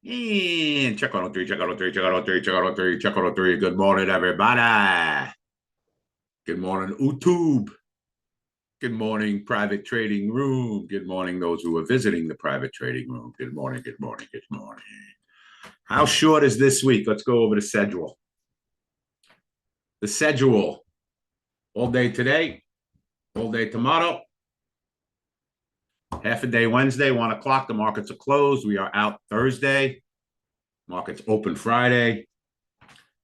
And check on 03, check on 03, check on 03, check on 03, check on 03. Good morning, everybody. Good morning, YouTube. Good morning, private trading room. Good morning, those who are visiting the private trading room. Good morning, good morning, good morning. How short is this week? Let's go over the schedule. The schedule. All day today, all day tomorrow. Half a day Wednesday, 1 o'clock. The markets are closed. We are out Thursday. Markets open Friday.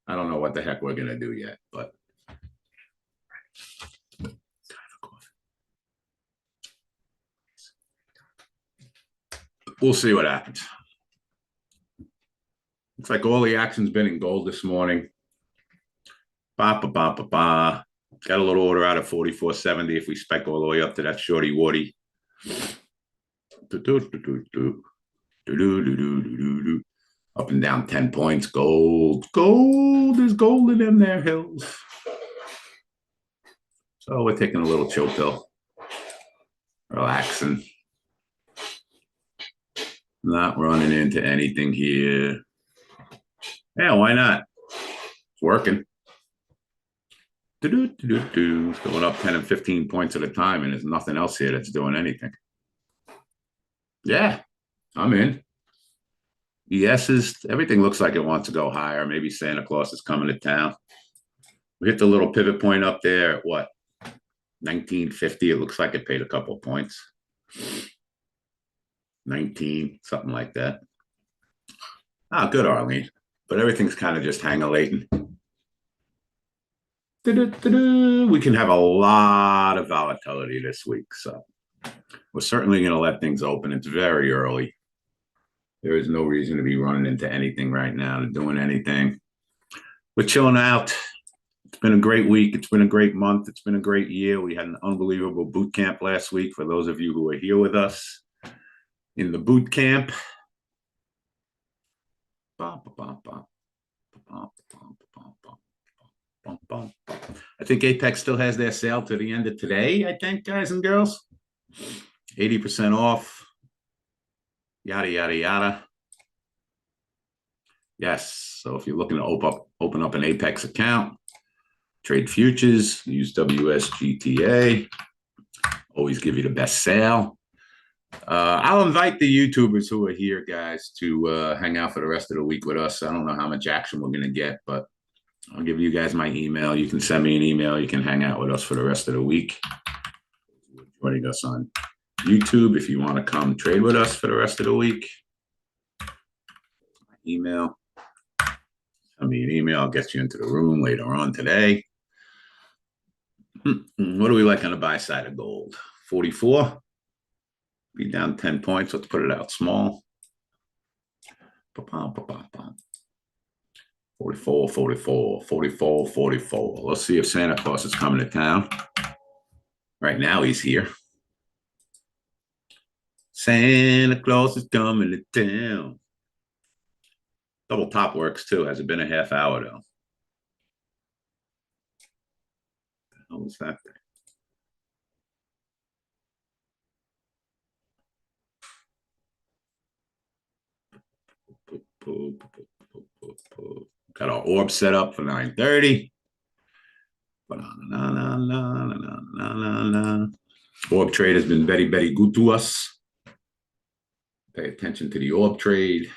I don't know what the heck we're going to do yet, but we'll see what happens. Looks like all the action's been in gold this morning. Got a little order out of 44.70 if we spec all the way up to that shorty warty. Up and down 10 points. Gold. There's gold in them there hills. So we're taking a little chill pill. Relaxing. Not running into anything here. Yeah, why not? It's working. It's going up 10 and 15 points at a time, and there's nothing else here that's doing anything. Yeah, I'm in. ES's, everything looks like it wants to go higher. Maybe Santa Claus is coming to town. We hit the little pivot point up there at what? 1950. It looks like it paid a couple of points. 19, something like that. Good, Arlene. But everything's kind of just hang-a-lating. We can have a lot of volatility this week. So we're certainly going to let things open. It's very early. There is no reason to be running into anything right now, to doing anything. We're chilling out. It's been a great week. It's been a great month. It's been a great year. We had an unbelievable boot camp last week for those of you who are here with us in the boot camp. I think Apex still has their sale to the end of today, I think, guys and girls. 80% off. Yada, yada, yada. Yes. So if you're looking to open up an Apex account, trade futures, use WSGTA. Always give you the best sale. I'll invite the YouTubers who are here, guys, to hang out for the rest of the week with us. I don't know how much action we're going to get, but I'll give you guys my email. You can send me an email. You can hang out with us for the rest of the week. Joining us on YouTube, if you want to come trade with us for the rest of the week. Email. Send me an email. I'll get you into the room later on today. What do we like on the buy side of gold? 44. Be down 10 points. Let's put it out small. 44, 44, 44, 44. Let's see if Santa Claus is coming to town. Right now he's here. Santa Claus is coming to town. Double top works too. Has it been a half hour though? What the hell was that thing? Got our orb set up for 9:30. Orb trade has been very, very good to us. Pay attention to the orb trade.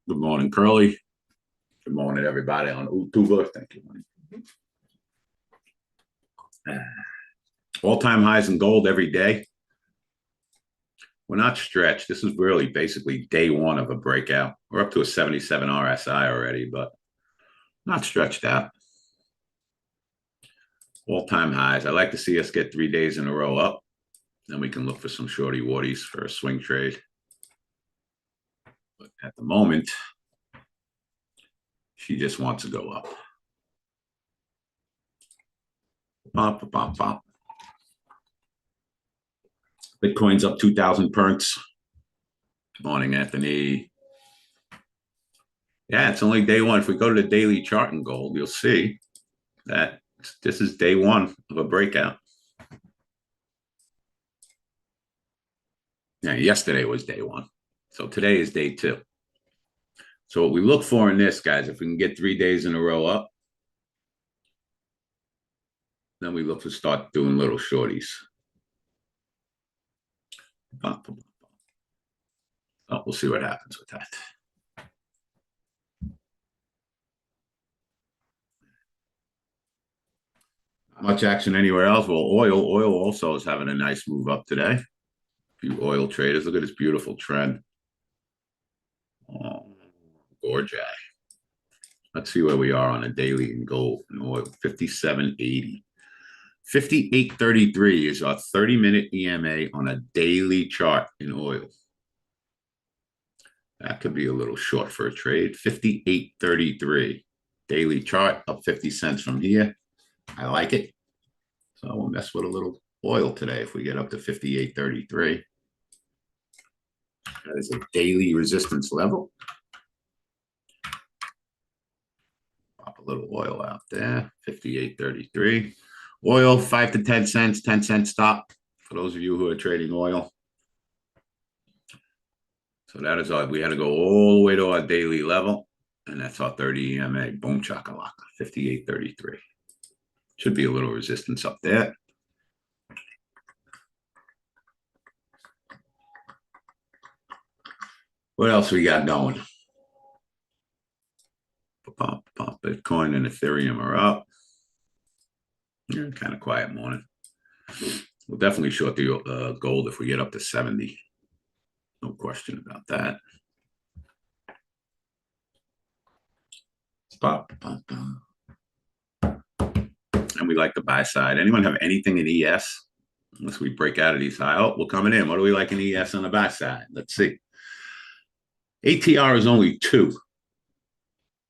Good morning, Curly. Good morning, everybody on YouTube. Thank you. All-time highs in gold every day. We're not stretched. This is really basically day one of a breakout. We're up to a 77 RSI already, but not stretched out. All-time highs. I like to see us get 3 days in a row up. Then we can look for some shorty warties for a swing trade. But at the moment, she just wants to go up. Pop, pop, pop. Bitcoin's up 2,000 perks. Good morning, Anthony. Yeah, it's only day one. If we go to the daily chart in gold, you'll see that this is day one of a breakout. Yeah, yesterday was day one. So today is day two. So what we look for in this, guys, if we can get 3 days in a row up, then we look to start doing little shorties. Oh, we'll see what happens with that. Not much action anywhere else. Well, oil also is having a nice move up today. A few oil traders. Look at this beautiful trend. Oh, gorgeous. Let's see where we are on a daily in gold and oil. 57.80. 58.33 is our 30-minute EMA on a daily chart in oil. That could be a little short for a trade. 58.33. Daily chart up 50 cents from here. I like it. So we'll mess with a little oil today if we get up to 58.33. That is a daily resistance level. Pop a little oil out there. 58.33. Oil, 5 to 10 cents, 10-cent stop for those of you who are trading oil. So that is our, we had to go all the way to our daily level, and that's our 30 EMA. Boom chakalaka, 58.33. Should be a little resistance up there. What else we got going? Bitcoin and Ethereum are up. Yeah, kind of quiet morning. We'll definitely short the gold if we get up to 70. No question about that. And we like the buy side. Anyone have anything in ES? Unless we break out of these high. Oh, we're coming in. What do we like in ES on the buy side? Let's see. ATR is only 2.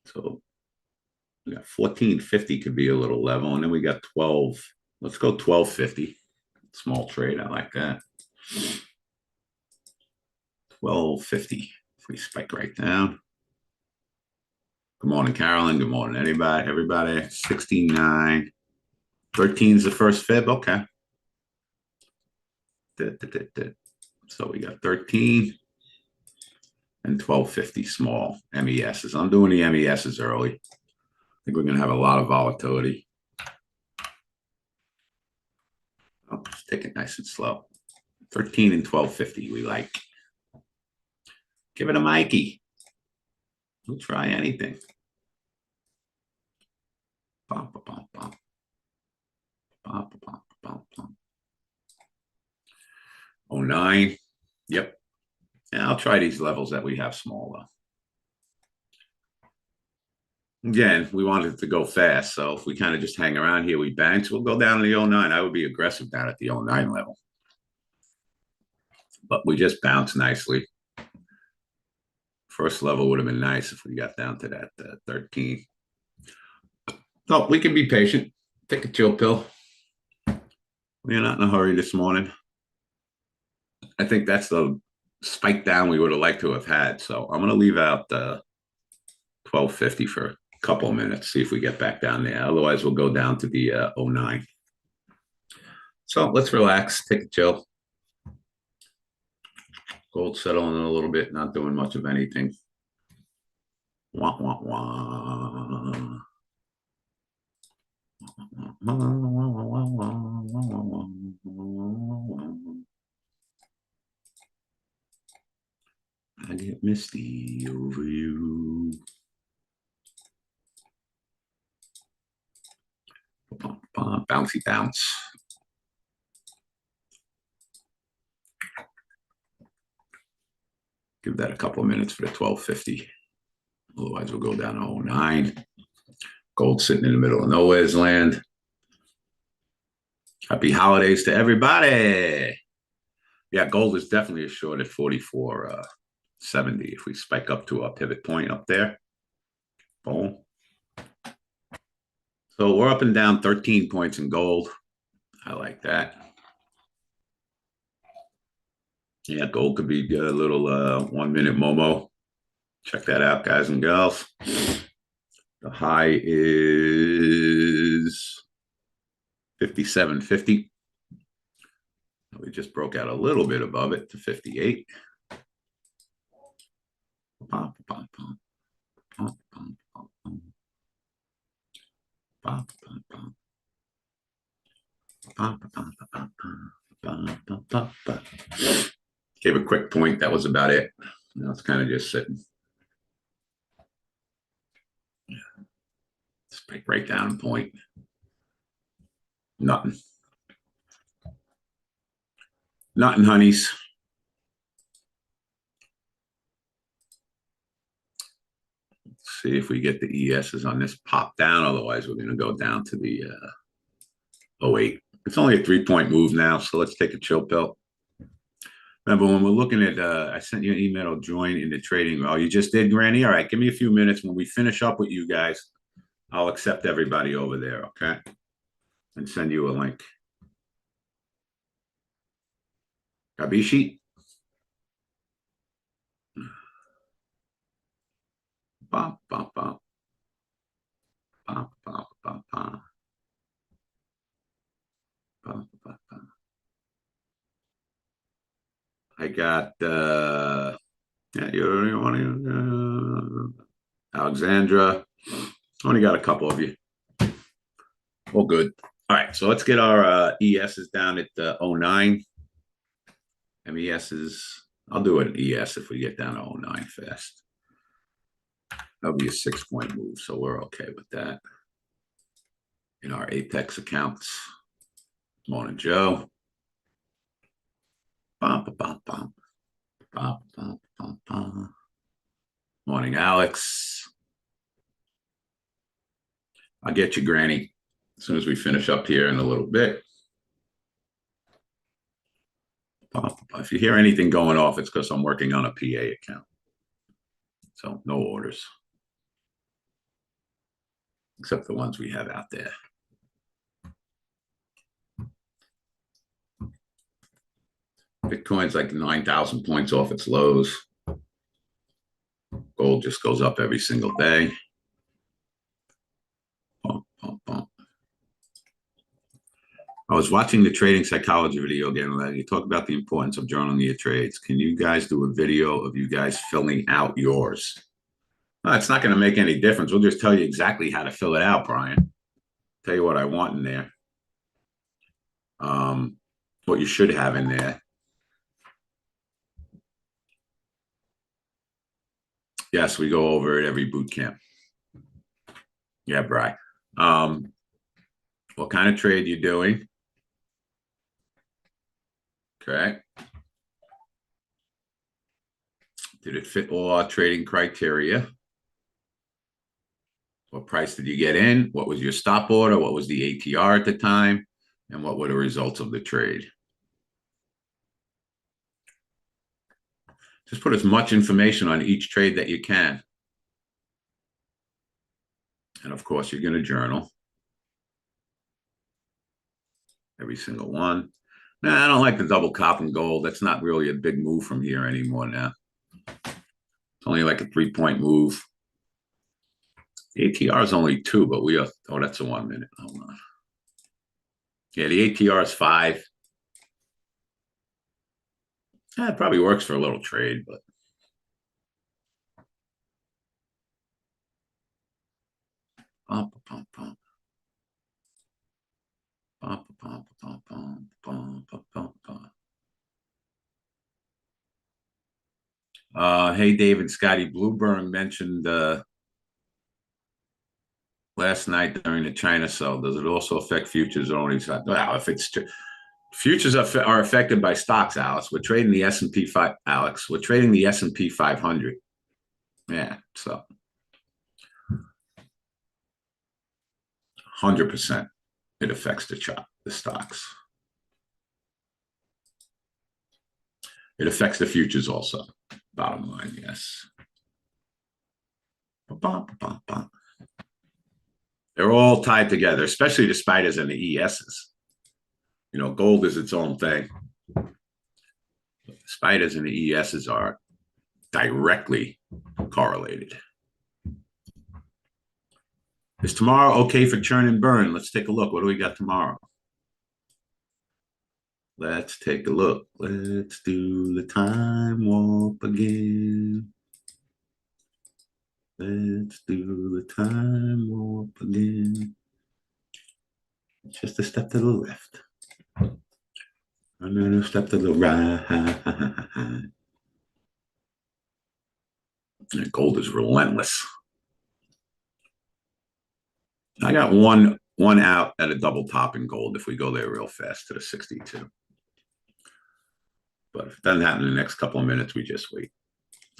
So we got 14.50 could be a little level. And then we got 12. Let's go 12.50. Small trade. I like that. 12.50. If we spike right down. Good morning, Carolyn. Good morning, everybody. 69. 13 is the first fib. Okay. So we got 13 and 12.50 small MESs. I'm doing the MESs early. I think we're going to have a lot of volatility. I'll just take it nice and slow. 13 and 12.50 we like. Give it a Mikey. We'll try anything. Bum, bum, bum, bum. Bum, bum, bum, bum. 09. Yep. Yeah, I'll try these levels that we have small though. Again, we wanted to go fast. So if we kind of just hang around here, we banks, we'll go down to the 09. I would be aggressive down at the 09 level. But we just bounced nicely. First level would have been nice if we got down to that 13. So we can be patient. Take a chill pill. We're not in a hurry this morning. I think that's the spike down we would have liked to have had. So I'm going to leave out 12.50 for a couple of minutes, see if we get back down there. Otherwise, we'll go down to the 09. So let's relax, take a chill. Gold settling a little bit, not doing much of anything. Wah, wah, wah. I get misty over you. Bouncy bounce. Give that a couple of minutes for the 12.50. Otherwise, we'll go down to 09. Gold sitting in the middle of nowhere's land. Happy holidays to everybody. Yeah, gold is definitely a short at 44.70. If we spike up to our pivot point up there. Boom. So we're up and down 13 points in gold. I like that. Yeah, gold could be a little 1 minute Momo. Check that out, guys and girls. The high is 57.50. We just broke out a little bit above it to 58. Gave a quick point. That was about it. Now it's kind of just sitting. Just break down and point. Nothing. Nothing, honeys. Let's see if we get the ESs on this pop down. Otherwise, we're going to go down to the 08. It's only a 3-point move now, so let's take a chill pill. Remember, when we're looking at, I sent you an email to join in the trading. Oh, you just did, Granny? All right, give me a few minutes. When we finish up with you guys, I'll accept everybody over there, okay? And send you a link. Kabishi? Bop, bop, bop. Bop, bop, bop, bop. Bop, bop, bop. I got, yeah, you want to, Alexandra. Only got a couple of you. All good. All right, so let's get our ESs down at 09. MESs, I'll do an ES if we get down to 09 fast. That'll be a 6-point move, so we're okay with that. In our Apex accounts. Morning, Joe. Bum, bum, bum, bum, bum, bum, bum. Morning, Alex. I'll get you, Granny, as soon as we finish up here in a little bit. If you hear anything going off, it's because I'm working on a PA account. So no orders. Except the ones we have out there. Bitcoin's like 9,000 points off its lows. Gold just goes up every single day. Bump, bump, bump. I was watching the trading psychology video again. You talk about the importance of journaling your trades. Can you guys do a video of you guys filling out yours? Well, it's not going to make any difference. We'll just tell you exactly how to fill it out, Brian. Tell you what I want in there. What you should have in there. Yes, we go over it every boot camp. Yeah, Brian. What kind of trade you doing? Okay. Did it fit all our trading criteria? What price did you get in? What was your stop order? What was the ATR at the time? And what were the results of the trade? Just put as much information on each trade that you can. And of course, you're going to journal every single one. Nah, I don't like the double copper and gold. That's not really a big move from here anymore now. It's only like a 3-point move. The ATR is only 2, but we are, oh, that's a 1 minute. Hold on. Yeah, the ATR is 5. Yeah, it probably works for a little trade, but. Pump, pump, pump. Pump, pump, pump, pump, pump, pump, pump. Hey, David, Scotty, Blueburn mentioned last night during the China sell. Does it also affect futures only? Well, if it's futures are affected by stocks, Alex. We're trading the S&P 5. Alex, we're trading the S&P 500. Yeah, so 100% it affects the stocks. It affects the futures also. Bottom line, yes. They're all tied together, especially the spiders and the ESs. You know, gold is its own thing. The spiders and the ESs are directly correlated. Is tomorrow okay for churn and burn? Let's take a look. What do we got tomorrow? Let's take a look. Let's do the time warp again. Let's do the time warp again. Just a step to the left. Another step to the right. Gold is relentless. I got one out at a double top in gold if we go there real fast to the 62. But if it doesn't happen in the next couple of minutes, we just wait.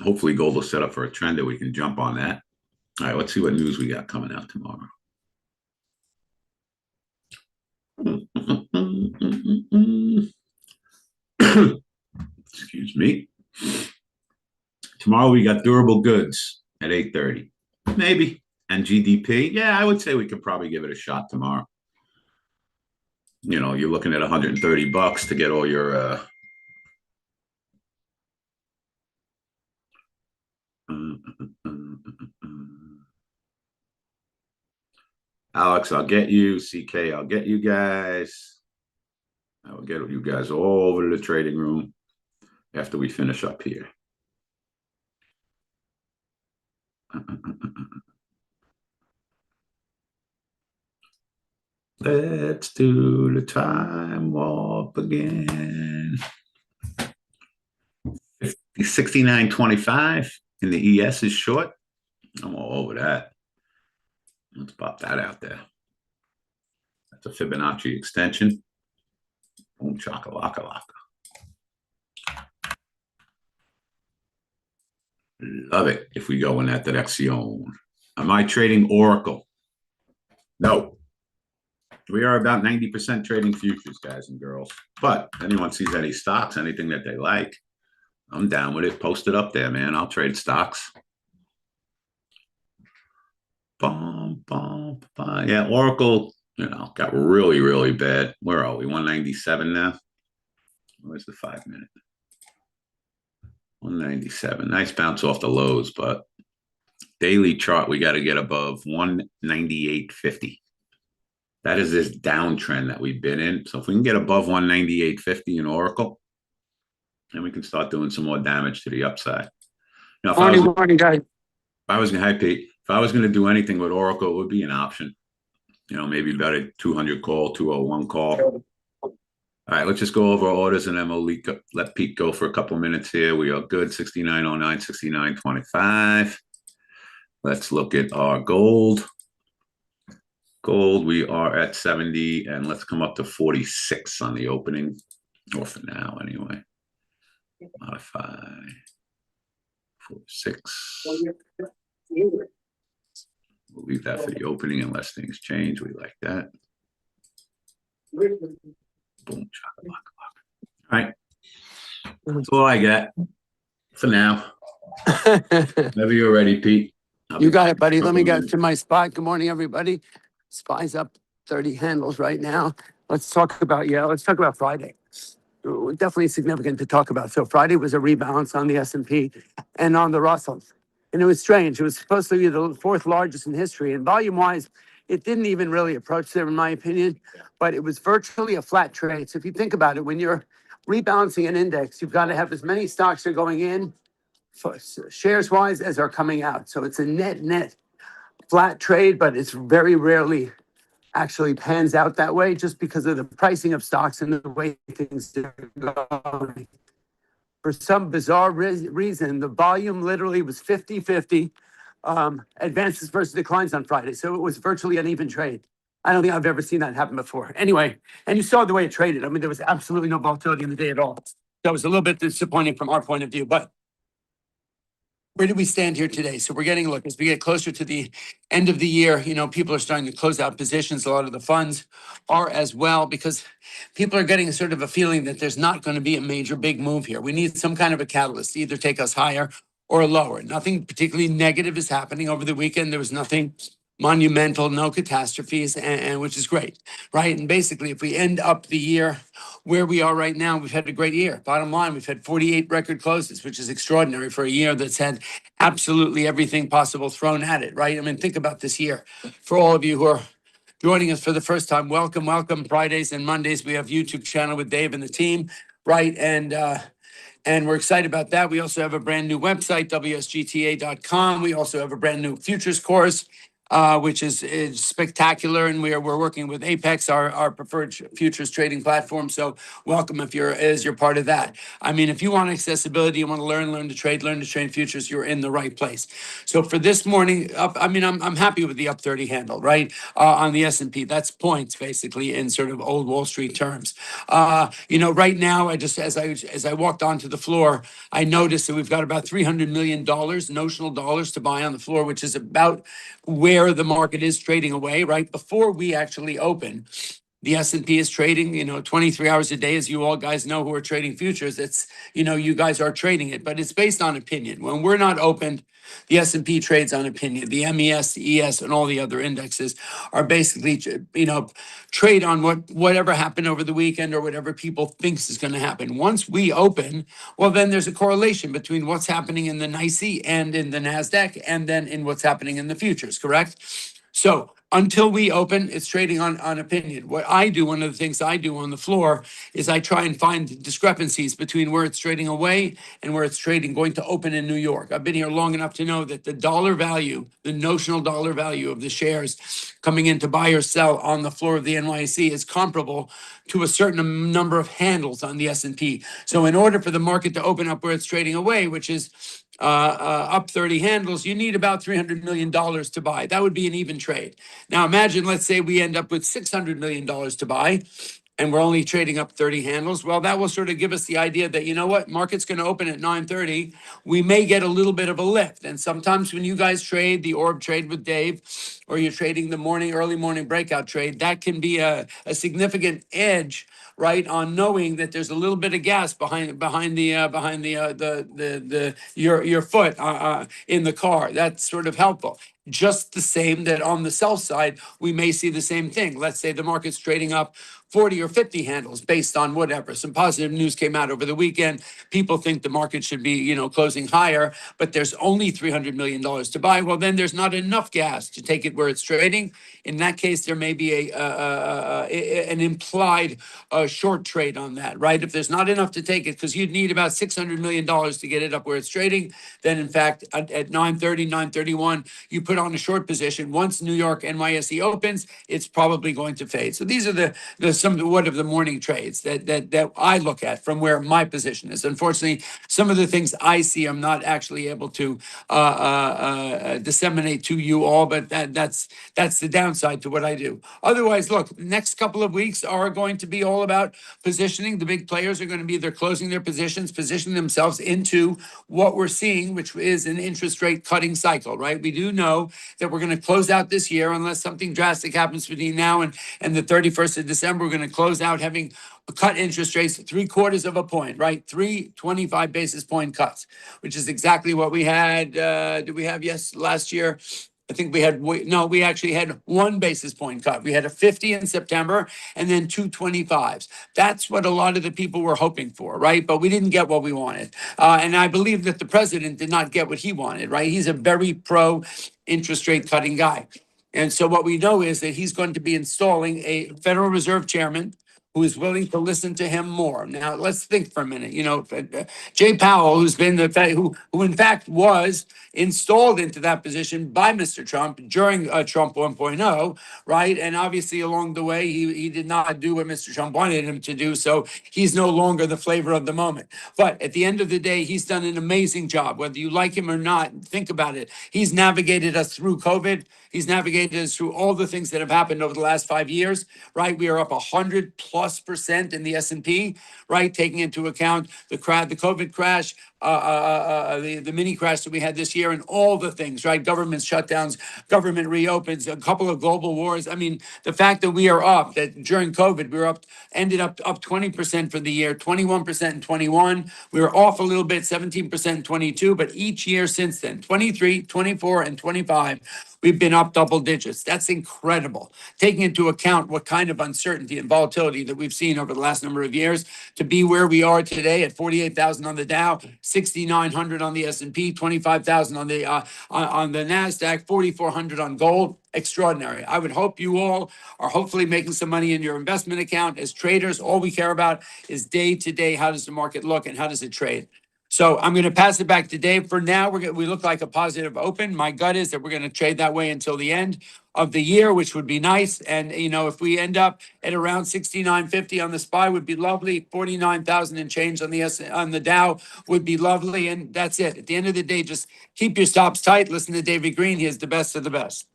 Hopefully gold will set up for a trend that we can jump on that. All right, let's see what news we got coming out tomorrow. Excuse me. Tomorrow we got durable goods at 8:30. Maybe. And GDP. Yeah, I would say we could probably give it a shot tomorrow. You know, you're looking at $130 to get all your Alex, I'll get you. CK, I'll get you guys. I will get you guys all over to the trading room after we finish up here. Let's do the time warp again. 69.25 in the ES is short. I'm all over that. Let's pop that out there. That's a Fibonacci extension. Boom, chaka-laka-laka. Love it if we go in that direction. Am I trading Oracle? No. We are about 90% trading futures, guys and girls. But if anyone sees any stocks, anything that they like, I'm down with it. Post it up there, man. I'll trade stocks. Yeah, Oracle, you know, got really, really bad. Where are we? 197 now? Where's the 5 minute? 197. Nice bounce off the lows, but daily chart, we got to get above 198.50. That is this downtrend that we've been in. So if we can get above 198.50 in Oracle, then we can start doing some more damage to the upside. You know, if I was going to do anything with Oracle, it would be an option. You know, maybe about a 200 call, 201 call. All right, let's just go over orders and then we'll let Pete go for a couple minutes here. We are good. 69.09, 69.25. Let's look at our gold. Gold, we are at 70, and let's come up to 46 on the opening, or for now anyway. Modify 46. We'll leave that for the opening unless things change. We like that. Boom, all right. That's all I got for now. Whenever you're ready, Pete. You got it, buddy. Let me get to my spot. Good morning, everybody. SPY's up 30 handles right now. Let's talk about Friday. Definitely significant to talk about. So Friday was a rebalance on the S&P and on the Russell. And it was strange. It was supposed to be the fourth largest in history. And volume-wise, it didn't even really approach there, in my opinion. But it was virtually a flat trade. So if you think about it, when you're rebalancing an index, you've got to have as many stocks that are going in shares-wise as are coming out. So it's a net flat trade, but it's very rarely actually pans out that way just because of the pricing of stocks and the way things are going. For some bizarre reason, the volume literally was 50-50 advances versus declines on Friday. So it was virtually an even trade. I don't think I've ever seen that happen before. Anyway, and you saw the way it traded. I mean, there was absolutely no volatility in the day at all. That was a little bit disappointing from our point of view, but where do we stand here today? So we're getting a look as we get closer to the end of the year. You know, people are starting to close out positions. A lot of the funds are as well because people are getting sort of a feeling that there's not going to be a major big move here. We need some kind of a catalyst to either take us higher or lower. Nothing particularly negative is happening over the weekend. There was nothing monumental, no catastrophes, and which is great, right? And basically, if we end up the year where we are right now, we've had a great year. Bottom line, we've had 48 record closes, which is extraordinary for a year that's had absolutely everything possible thrown at it, right? I mean, think about this year. For all of you who are joining us for the first time, welcome, welcome. Fridays and Mondays, we have YouTube channel with Dave and the team, right? And we're excited about that. We also have a brand new website, WSGTA.com. We also have a brand new futures course, which is spectacular. And we're working with Apex, our preferred futures trading platform. So welcome if you're part of that. I mean, if you want accessibility, you want to learn to trade futures, you're in the right place. So for this morning, I'm happy with the up 30 handle, right? On the S&P. That's points basically in sort of old Wall Street terms. Right now, as I walked onto the floor, I noticed that we've got about $300 million notional dollars to buy on the floor, which is about where the market is trading away, right? Before we actually open, the S&P is trading, 23 hours a day, as you all guys know who are trading futures. It's, you guys are trading it, but it's based on opinion. When we're not opened, the S&P trades on opinion. The MES, the ES, and all the other indexes are basically, trade on whatever happened over the weekend or whatever people thinks is going to happen. Once we open, well, then there's a correlation between what's happening in the NYSE and in the NASDAQ, and then in what's happening in the futures, correct? So until we open, it's trading on opinion. What I do, one of the things I do on the floor is I try and find discrepancies between where it's trading away and where it's going to open in New York. I've been here long enough to know that the dollar value, the notional dollar value of the shares coming in to buy or sell on the floor of the NYSE is comparable to a certain number of handles on the S&P. So in order for the market to open up where it's trading away, which is up 30 handles, you need about $300 million to buy. That would be an even trade. Now imagine, let's say we end up with $600 million to buy and we're only trading up 30 handles. Well, that will sort of give us the idea that, market's going to open at 9:30. We may get a little bit of a lift. And sometimes when you guys trade the orb trade with Dave, or you're trading the early morning breakout trade, that can be a significant edge, right, on knowing that there's a little bit of gas behind your foot in the car. That's sort of helpful. Just the same that on the sell side, we may see the same thing. Let's say the market's trading up 40 or 50 handles based on whatever. Some positive news came out over the weekend. People think the market should be, closing higher, but there's only $300 million to buy. Well, then there's not enough gas to take it where it's trading. In that case, there may be an implied short trade on that, right? If there's not enough to take it, because you'd need about $600 million to get it up where it's trading, then in fact, at 9:30, 9:31, you put on a short position. Once New York NYSE opens, it's probably going to fade. So these are some of the morning trades that I look at from where my position is. Unfortunately, some of the things I see, I'm not actually able to disseminate to you all, but that's the downside to what I do. Otherwise, look, the next couple of weeks are going to be all about positioning. The big players are going to be either closing their positions, positioning themselves into what we're seeing, which is an interest rate cutting cycle, right? We do know that we're going to close out this year, unless something drastic happens between now and the 31st of December. We're going to close out having cut interest rates 3/4 of a point, right? 325 basis point cuts, which is exactly what we had. Did we have last year? I think we actually had 1 basis point cut. We had a 50 in September and then 2 25s. That's what a lot of the people were hoping for, right? But we didn't get what we wanted. And I believe that the president did not get what he wanted, right? He's a very pro interest rate cutting guy. And so what we know is that he's going to be installing a Federal Reserve chairman who is willing to listen to him more. Now, let's think for a minute. Jay Powell, who's been who in fact was installed into that position by Mr. Trump during Trump 1.0, right? And obviously along the way, he did not do what Mr. Trump wanted him to do. So he's no longer the flavor of the moment. But at the end of the day, he's done an amazing job. Whether you like him or not, think about it. He's navigated us through COVID. He's navigated us through all the things that have happened over the last 5 years, right? We are up 100+% in the S&P, right? Taking into account the COVID crash, the mini crash that we had this year, and all the things, right? Government shutdowns, government reopens, a couple of global wars. I mean, the fact that we are up, that during COVID, we were ended up 20% for the year, 21% in 21. We were off a little bit, 17% in 22, but each year since then, 23, 24, and 25, we've been up double digits. That's incredible. Taking into account what kind of uncertainty and volatility that we've seen over the last number of years, to be where we are today at 48,000 on the Dow, 6,900 on the S&P, 25,000 on the NASDAQ, 4,400 on gold. Extraordinary. I would hope you all are hopefully making some money in your investment account. As traders, all we care about is day to day. How does the market look and how does it trade? So I'm going to pass it back to Dave. For now, we look like a positive open. My gut is that we're going to trade that way until the end of the year, which would be nice. And, you know, if we end up at around 69.50 on the SPY would be lovely. 49,000 and change on the Dow would be lovely. And that's it. At the end of the day, just keep your stops tight. Listen to David Green. He is the best of the best.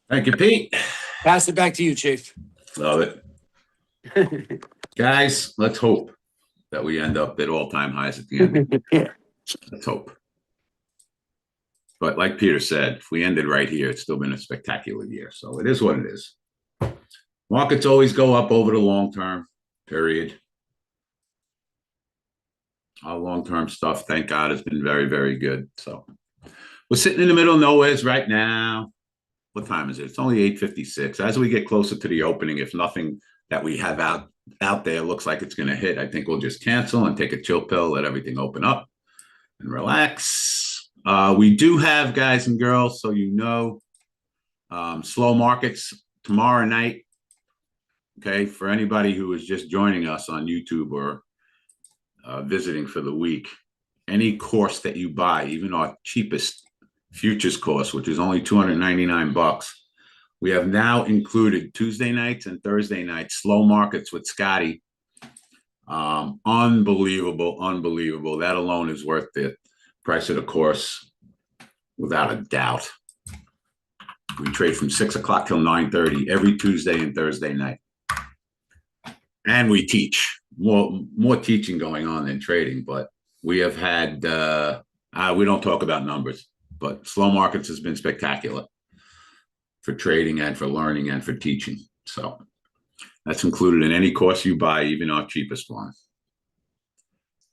Thank you, Pete. Pass it back to you, Chief. Love it. Guys, let's hope that we end up at all-time highs at the end. Yeah. Let's hope. But like Peter said, if we ended right here, it's still been a spectacular year. So it is what it is. Markets always go up over the long term, period. Our long-term stuff, thank God, has been very, very good. So we're sitting in the middle of nowheres right now. What time is it? It's only 8:56. As we get closer to the opening, if nothing that we have out there looks like it's going to hit, I think we'll just cancel and take a chill pill, let everything open up and relax. We do have, guys and girls, so you know, slow markets tomorrow night. Okay, for anybody who is just joining us on YouTube or visiting for the week, any course that you buy, even our cheapest futures course, which is only $299, we have now included Tuesday nights and Thursday nights slow markets with Scotty. Unbelievable. That alone is worth the price of the course, without a doubt. We trade from 6 o'clock till 9:30 every Tuesday and Thursday night, and we teach more teaching going on than trading. But we have had we don't talk about numbers. But slow markets has been spectacular for trading and for learning and for teaching. So that's included in any course you buy, even our cheapest one.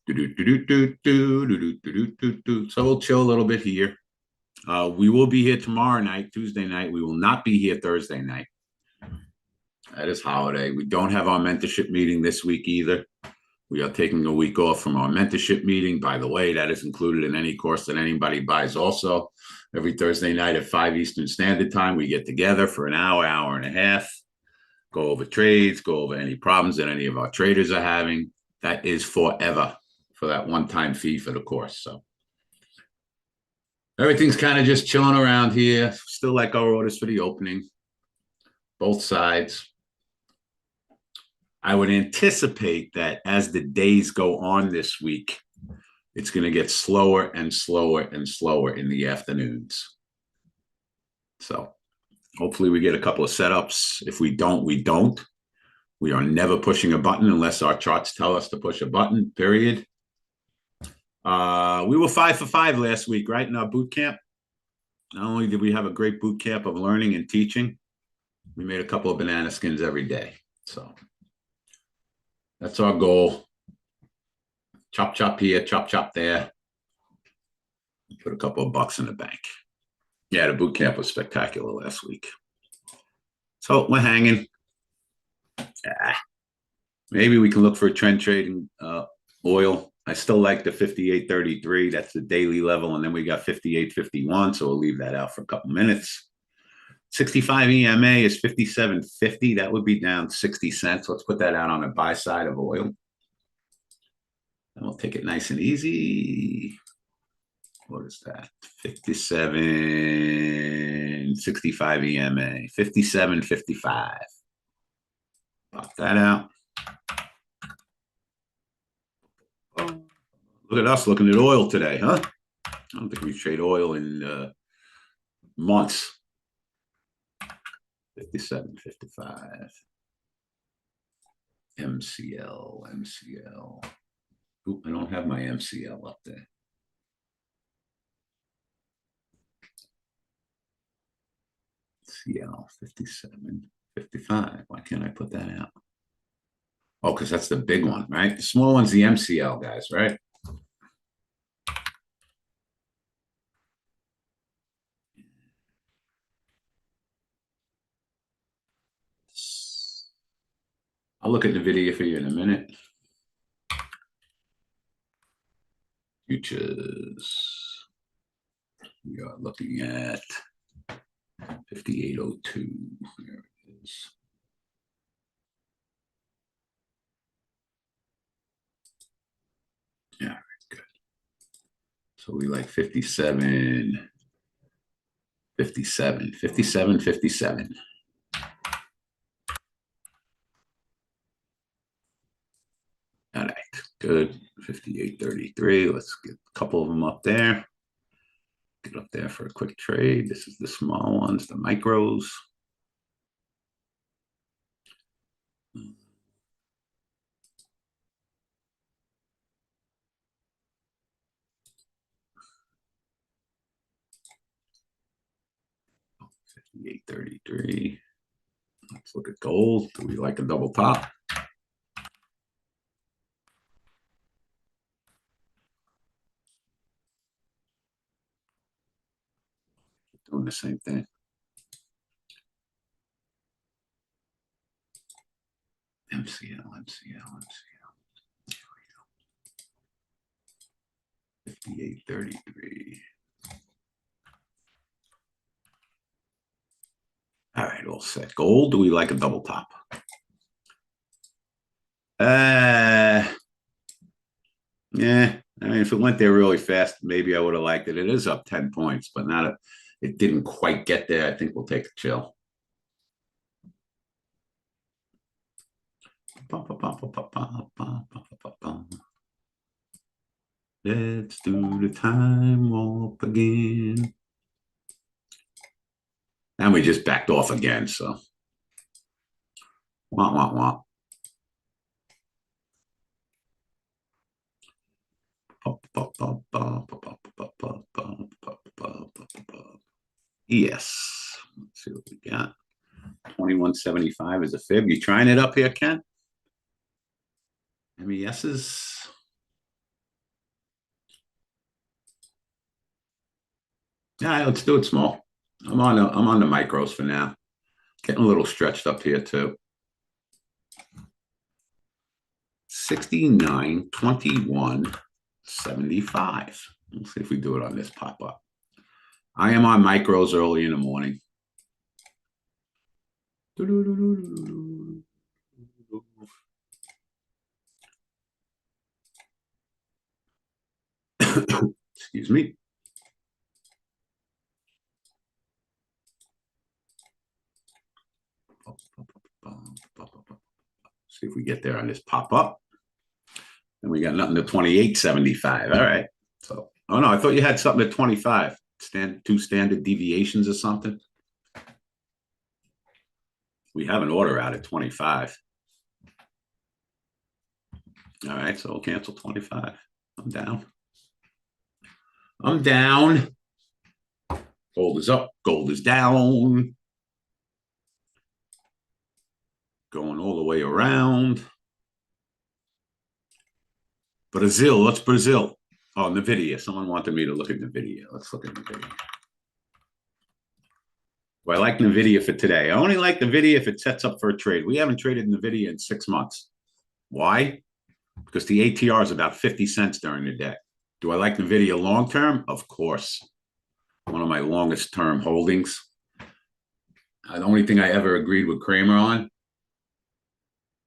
So we'll chill a little bit here. We will be here tomorrow night, Tuesday night. We will not be here Thursday night. That is holiday. We don't have our mentorship meeting this week either. We are taking a week off from our mentorship meeting. By the way, that is included in any course that anybody buys also. Every Thursday night at 5 Eastern Standard Time, we get together for an hour, hour and a half, go over trades, go over any problems that any of our traders are having. That is forever for that one-time fee for the course. So everything's kind of just chilling around here. Still like our orders for the opening, both sides. I would anticipate that as the days go on this week, it's going to get slower and slower and slower in the afternoons. So hopefully we get a couple of setups. If we don't, we don't. We are never pushing a button unless our charts tell us to push a button, period. We were 5 for 5 last week, right, in our boot camp. Not only did we have a great boot camp of learning and teaching, we made a couple of banana skins every day. So that's our goal. Chop, chop here, chop, chop there. Put a couple of bucks in the bank. Yeah, the boot camp was spectacular last week. So we're hanging. Maybe we can look for a trend trade in oil. I still like the 58.33. That's the daily level. And then we got 58.51. So we'll leave that out for a couple minutes. 65 EMA is 57.50. That would be down 60 cents. Let's put that out on the buy side of oil. And we'll take it nice and easy. What is that? 57.65 EMA. 57.55. Pop that out. Look at us looking at oil today, huh? I don't think we trade oil in months. 57.55. MCL. Oop, I don't have my MCL up there. CL 57.55. Why can't I put that out? Oh, because that's the big one, right? The small one's the MCL, guys, right? I'll look at the video for you in a minute. Futures. We are looking at 5802. There it is. Yeah, good. So we like 57, 57, 57, 57. All right, good. 58.33. Let's get a couple of them up there. Get up there for a quick trade. This is the small ones, the micros. $58.33. Let's look at gold. Do we like a double top? Doing the same thing. MCL, MCL, MCL. 58.33. All right, all set. Gold, do we like a double top? Yeah. I mean, if it went there really fast, maybe I would have liked it. It is up 10 points, but not a, it didn't quite get there. I think we'll take a chill. Let's do the time warp again. And we just backed off again, so. Wah, wah, wah. Yes. Let's see what we got. 2175 is a fib. You trying it up here, Ken? MES's. Yeah, let's do it small. I'm on the micros for now. Getting a little stretched up here too. 69, 21, 75. Let's see if we do it on this pop up. I am on micros early in the morning. Excuse me. See if we get there on this pop up. And we got nothing to 28.75. All right. So, oh no, I thought you had something at 25. Two standard deviations or something. We have an order out at 25. All right, so we'll cancel 25. I'm down. I'm down. Gold is up. Gold is down. Going all the way around. Brazil. What's Brazil? Oh, NVIDIA. Someone wanted me to look at NVIDIA. Let's look at NVIDIA. Well, I like NVIDIA for today. I only like NVIDIA if it sets up for a trade. We haven't traded NVIDIA in 6 months. Why? Because the ATR is about 50 cents during the day. Do I like NVIDIA long term? Of course. One of my longest term holdings. The only thing I ever agreed with Kramer on,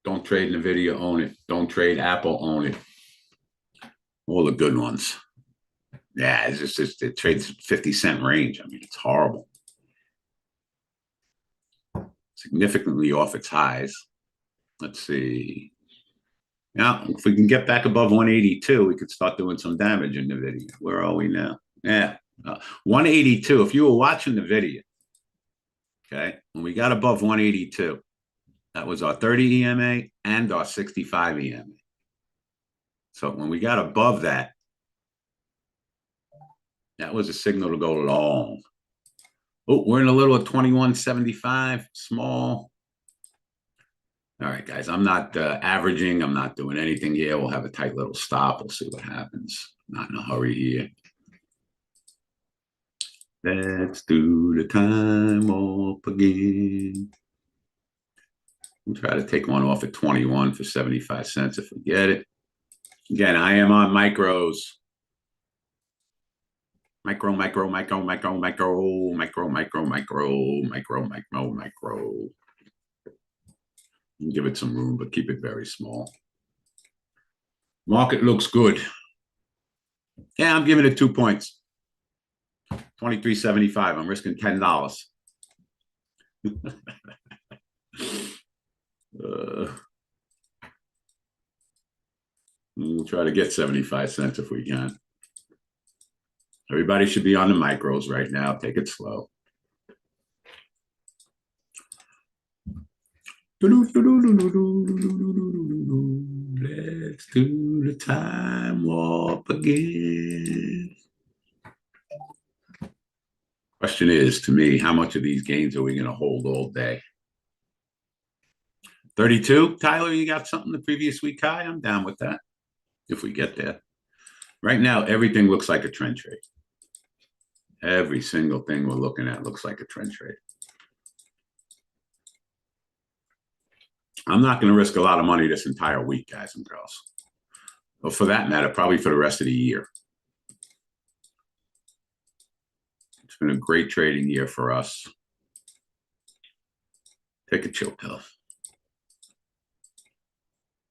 don't trade NVIDIA, own it. Don't trade Apple, own it. All the good ones. Yeah, it's just it trades 50-cent range. I mean, it's horrible. Significantly off its highs. Let's see. Now, if we can get back above 182, we could start doing some damage in the video. Where are we now? Yeah, 182. If you were watching the video, okay, when we got above 182, that was our 30 EMA and our 65 EMA. So when we got above that, that was a signal to go long. Oh, we're in a little at 21.75, small. All right, guys, I'm not averaging. I'm not doing anything here. We'll have a tight little stop. We'll see what happens. Not in a hurry here. Let's do the time up again. We'll try to take one off at 21 for 75 cents if we get it. Again, I am on micros. Micro. Give it some room, but keep it very small. Market looks good. Yeah, I'm giving it 2 points. 23.75. I'm risking $10. We'll try to get 75 cents if we can. Everybody should be on the micros right now. Take it slow. Let's do the time warp again. Question is, to me, how much of these gains are we going to hold all day? 32? Tyler, you got something the previous week high? I'm down with that if we get there. Right now, everything looks like a trend trade. Every single thing we're looking at looks like a trend trade. I'm not going to risk a lot of money this entire week, guys and girls. But for that matter, probably for the rest of the year. It's been a great trading year for us. Take a chill pill.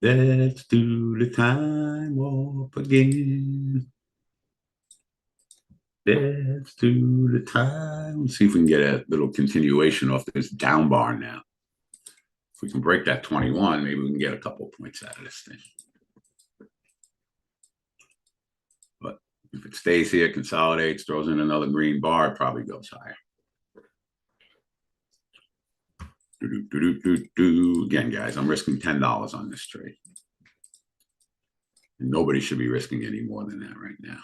Let's do the time warp again. Let's do the time. Let's see if we can get a little continuation off this down bar now. If we can break that 21, maybe we can get a couple of points out of this thing. But if it stays here, consolidates, throws in another green bar, it probably goes higher. Again, guys, I'm risking $10 on this trade. And nobody should be risking any more than that right now.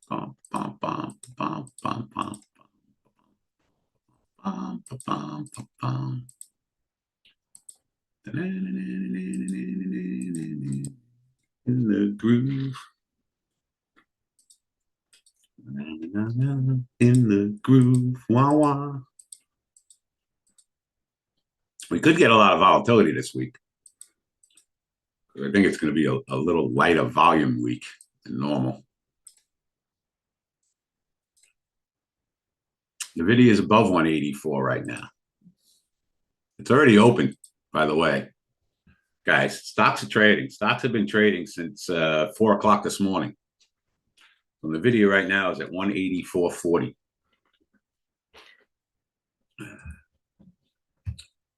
Bum, bum, bum, bum, bum, bum. Bum, bum, bum, bum. In the groove. In the groove. Wah, wah. We could get a lot of volatility this week. I think it's going to be a little lighter volume week than normal. The video is above 184 right now. It's already open, by the way. Guys, stocks are trading. Stocks have been trading since 4 o'clock this morning. And the video right now is at 184.40.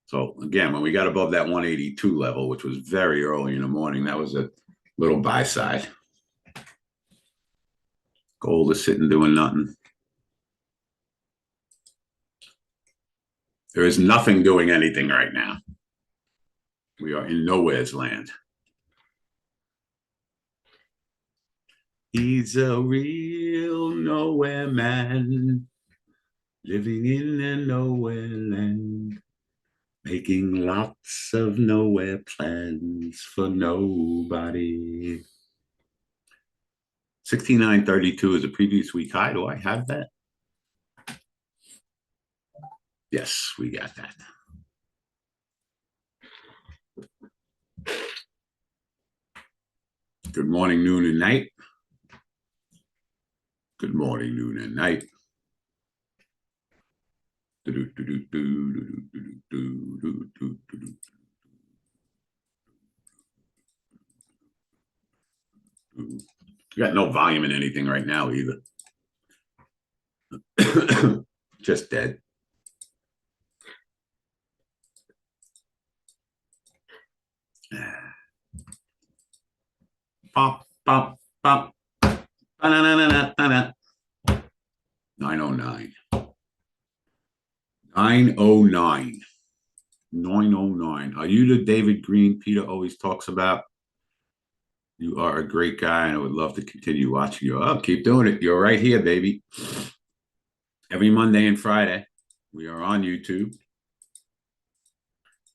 So again, when we got above that 182 level, which was very early in the morning, that was a little buy side. Gold is sitting doing nothing. There is nothing doing anything right now. We are in nowhere's land. He's a real nowhere man, living in a nowhere land, making lots of nowhere plans for nobody. 69.32 is a previous week high. Do I have that? Yes, we got that. Good morning, noon, and night. Good morning, noon, and night. You got no volume in anything right now either. Just dead. Pop, pop, pop. 909. 909. 909. Are you the David Green Peter always talks about? You are a great guy, and I would love to continue watching you. Oh, keep doing it. You're right here, baby. Every Monday and Friday, we are on YouTube.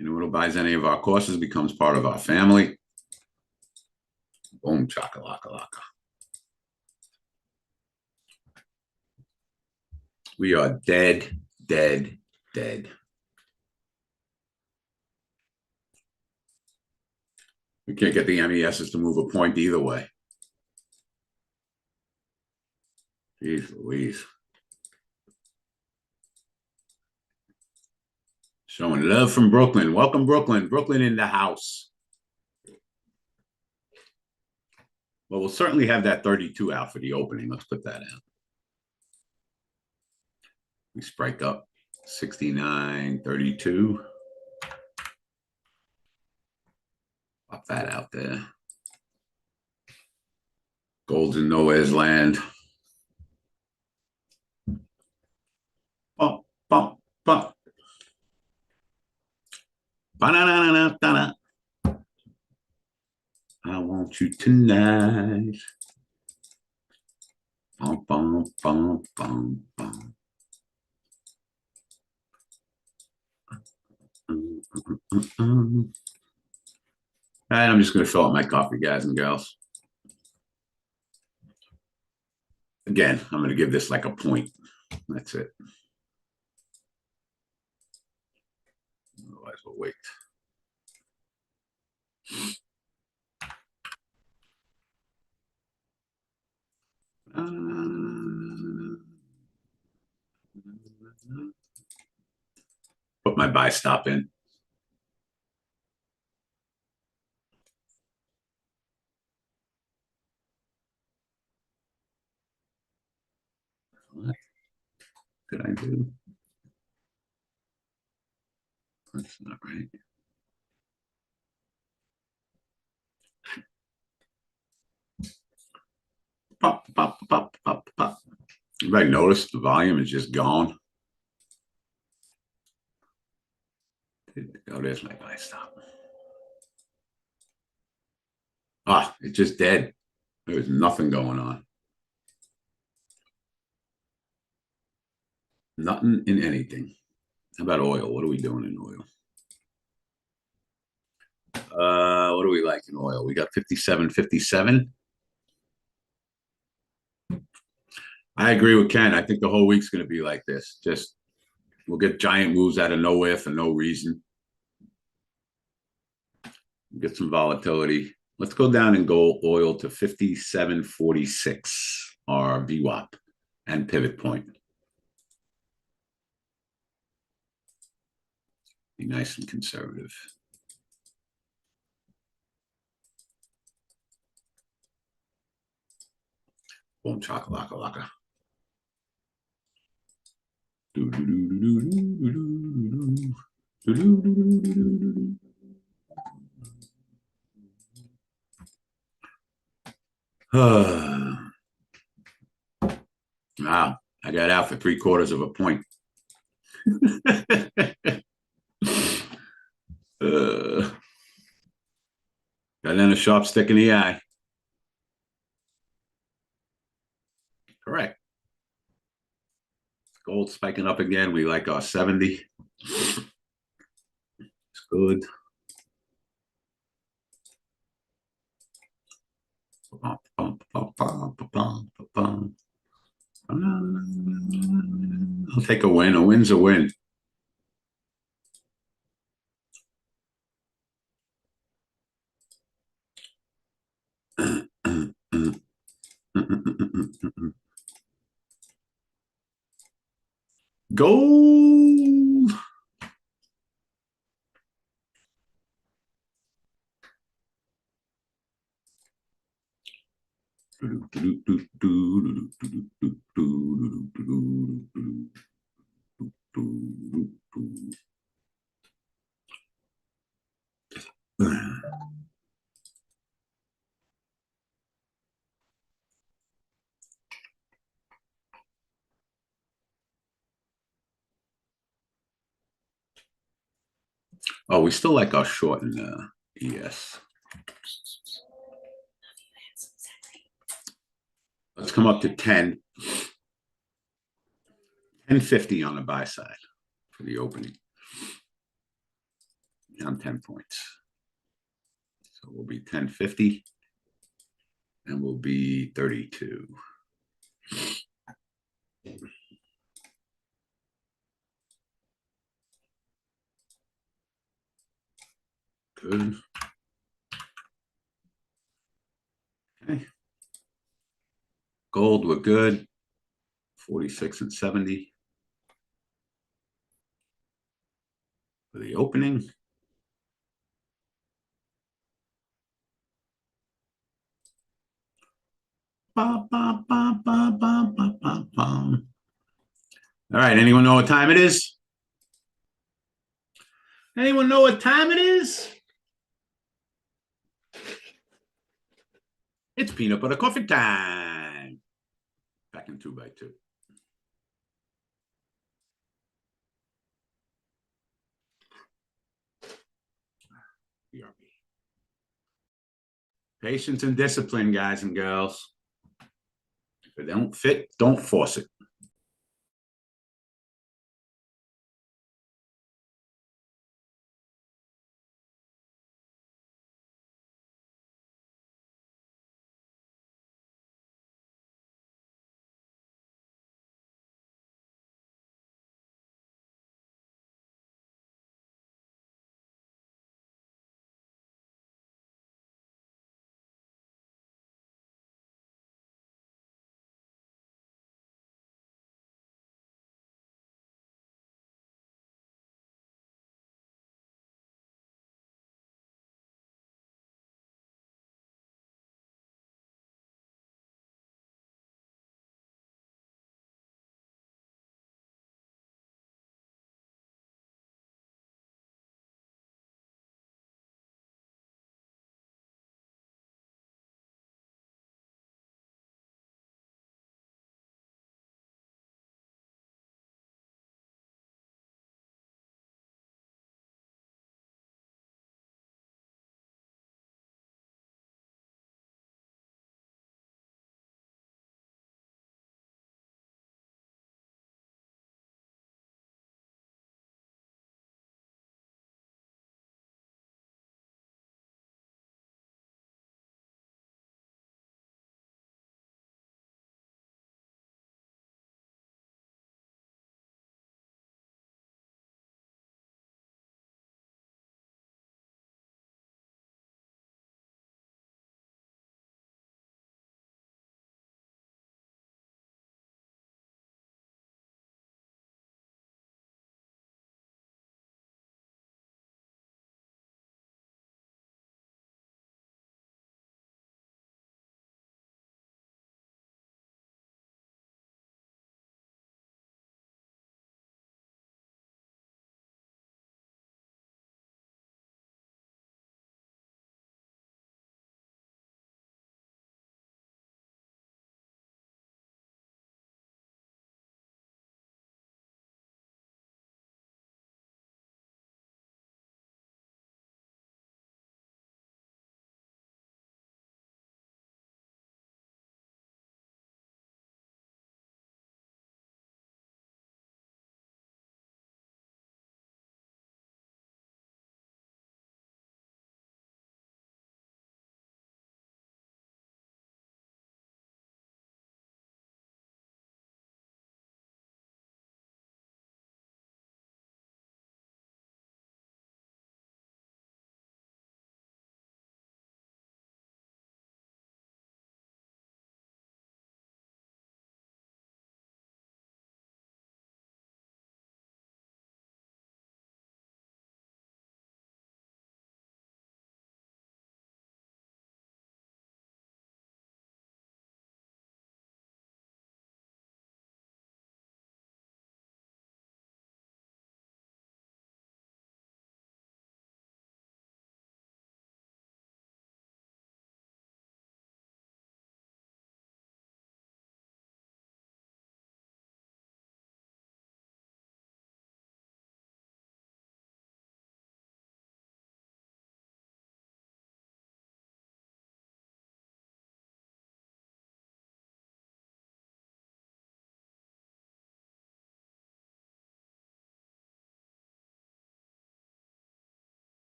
Anyone who buys any of our courses becomes part of our family. Boom, chaka-laka-laka. We are dead, dead, dead. We can't get the MESs to move a point either way. Jeez Louise. Showing love from Brooklyn. Welcome, Brooklyn. Brooklyn in the house. Well, we'll certainly have that 32 out for the opening. Let's put that out. We strike up 69.32. Pop that out there. Gold's in nowhere's land. Bump, bump, bump. Ba-na-na-na-na-na. I want you tonight. Bum, bum, bum, bum, bum. All right, I'm just going to fill up my coffee, guys and gals. Again, I'm going to give this like a point. That's it. Otherwise, we'll wait. Put my buy stop in. What did I do? That's not right. Pop, pop, pop, pop, pop. Anybody notice the volume is just gone? Oh, there's my buy stop. Ah, it's just dead. There was nothing going on. Nothing in anything. How about oil? What are we doing in oil? What do we like in oil? We got 57.57. I agree with Ken. I think the whole week's going to be like this. Just we'll get giant moves out of nowhere for no reason. Get some volatility. Let's go down and go oil to 57.46, our VWAP and pivot point. Be nice and conservative. Boom, chakalaka laka. Wow, I got out for 3/4 of a point. Got in a sharp stick in the eye. Correct. Gold spiking up again. We like our 70. It's good. I'll take a win. A win's a win. Gold. Oh, we still like our short in ES. Let's come up to 10. 10.50 on the buy side for the opening. I'm 10 points. So we'll be 10.50 and we'll be 32. Good. Okay. Gold, we're good. 46 and 70 for the opening. Ba, ba, ba, ba, ba, ba, ba, ba. All right, anyone know what time it is? Anyone know what time it is? It's peanut butter coffee time. Back in 2x2. BRB. Patience and discipline, guys and girls. If it don't fit, don't force it.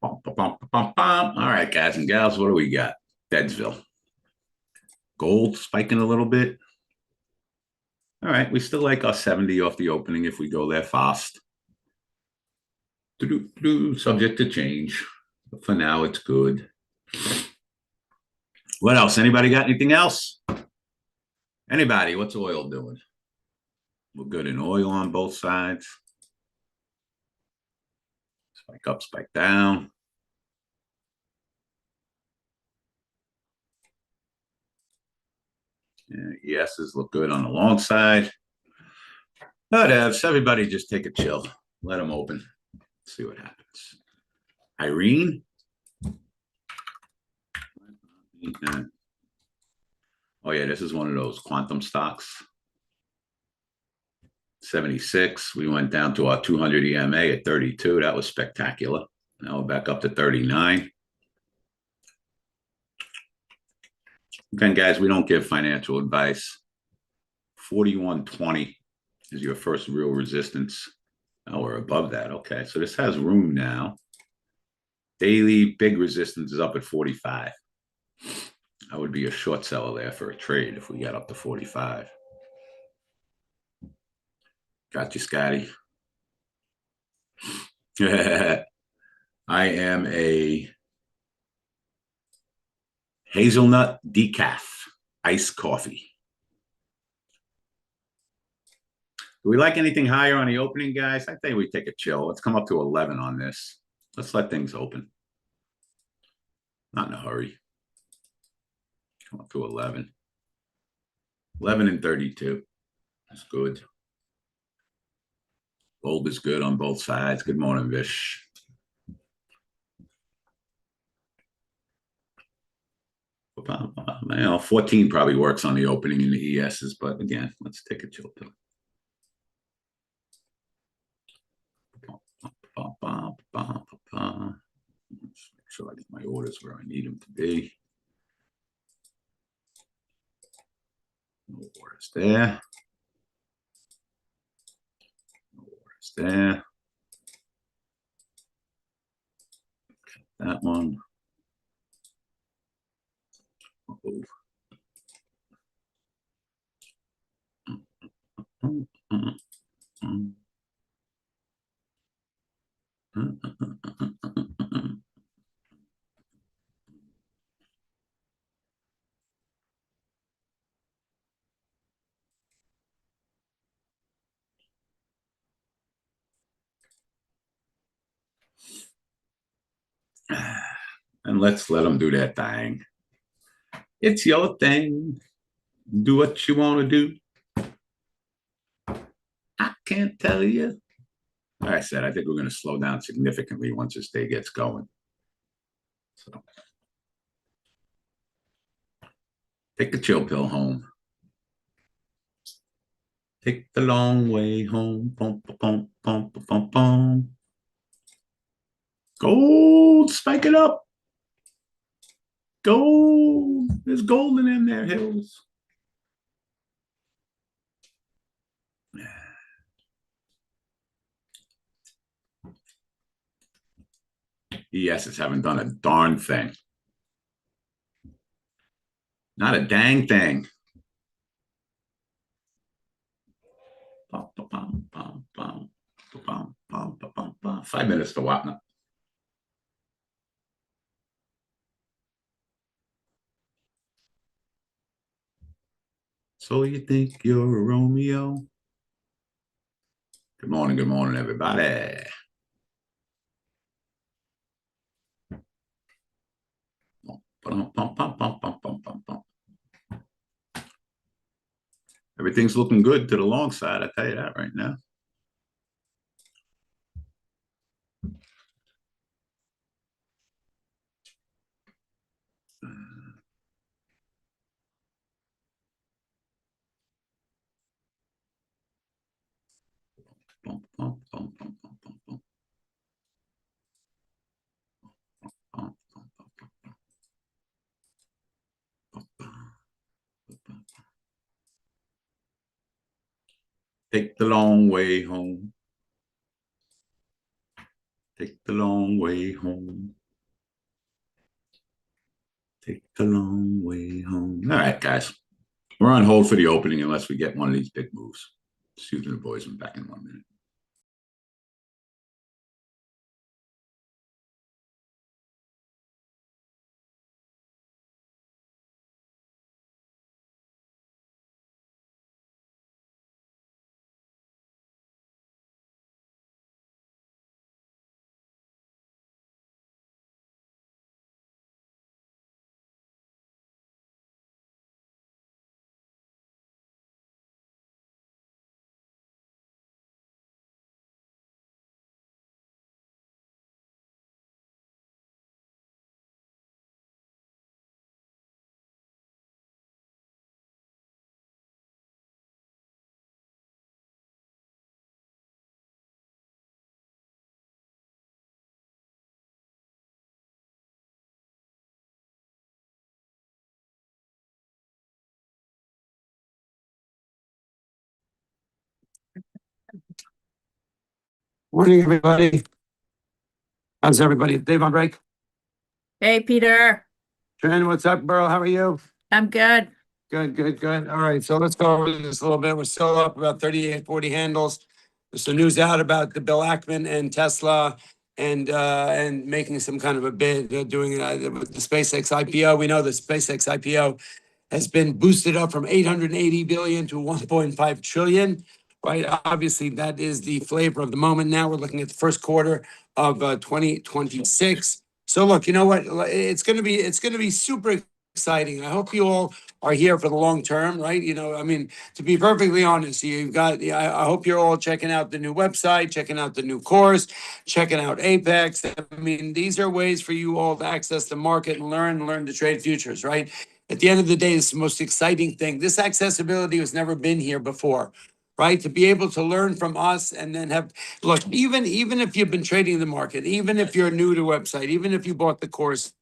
All right, guys and gals, what do we got? Deadsville. Gold spiking a little bit. All right, we still like our 70 off the opening if we go there fast. Subject to change. But for now, it's good. What else? Anybody got anything else? Anybody? What's oil doing? We're good in oil on both sides. Spike up, spike down. Yeah, ESs look good on the long side. Whatevs. Everybody just take a chill. Let them open. See what happens. Irene. Oh, yeah, this is one of those quantum stocks. 76. We went down to our 200 EMA at 32. That was spectacular. Now we're back up to 39. Again, guys, we don't give financial advice. 41.20 is your first real resistance. Now we're above that. Okay, so this has room now. Daily big resistance is up at 45. I would be a short seller there for a trade if we get up to 45. Got you, Scotty. I am a hazelnut decaf iced coffee. Do we like anything higher on the opening, guys? I think we take a chill. Let's come up to 11 on this. Let's let things open. Not in a hurry. Come up to 11. 11 and 32. That's good. Gold is good on both sides. Good morning, Vish. You know, 14 probably works on the opening in the ESs, but again, let's take a chill pill. Let's make sure I get my orders where I need them to be. No orders there. No orders there. That one. And let's let them do that thing. It's your thing. Do what you want to do. I can't tell you. Like I said, I think we're going to slow down significantly once this day gets going. So take the chill pill home. Take the long way home. Boom, boom, boom, boom, boom. Gold, spike it up. Gold. There's golden in there, Hills. ESs haven't done a darn thing. Not a dang thing. 5 minutes to Wapna. So you think you're a Romeo? Good morning, everybody. Everything's looking good to the long side, I tell you that right now. Take the long way home. Take the long way home. Take the long way home. All right, guys. We're on hold for the opening unless we get one of these big moves. Excuse me, the boys. I'm back in 1 minute. Morning, everybody. How's everybody? Dave on break? Hey, Peter. Trin, what's up, bro? How are you? I'm good. Good, good, good. All right, so let's go over this a little bit. We're still up about 38, 40 handles. There's some news out about the Bill Ackman and Tesla and making some kind of a bid, doing with the SpaceX IPO. We know the SpaceX IPO has been boosted up from 880 billion to 1.5 trillion. Right, obviously that is the flavor of the moment. Now we're looking at the first quarter of 2026. So look, you know what? It's going to be super exciting. I hope you all are here for the long term, right? You know, I mean, to be perfectly honest, you've got. I hope you're all checking out the new website, checking out the new course, checking out Apex. I mean, these are ways for you all to access the market and learn to trade futures, right? At the end of the day, it's the most exciting thing. This accessibility has never been here before, right? To be able to learn from us and then have, look, even if you've been trading the market, even if you're new to website, even if you bought the course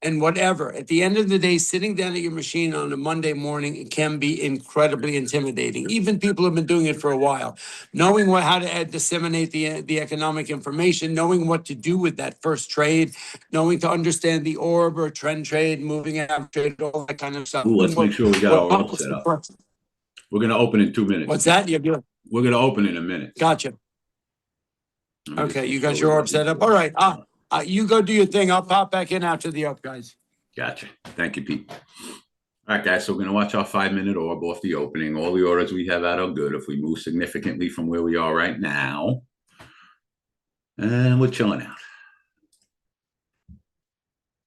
and whatever, at the end of the day, sitting down at your machine on a Monday morning, it can be incredibly intimidating. Even people have been doing it for a while. Knowing how to disseminate the economic information, knowing what to do with that first trade, knowing to understand the orb or trend trade, moving average trade, all that kind of stuff. Ooh, let's make sure we got our orb set up. We're going to open in 2 minutes. What's that? We're going to open in a minute. Gotcha. Let me just Okay, make you sure got we your got orb set these up. All orbs right. set up. You go do your thing. I'll pop back in after the up, guys. Gotcha. Thank you, Pete. All right, guys. So we're going to watch our 5-minute orb off the opening. All the orders we have out are good. If we move significantly from where we are right now, and we're chilling out.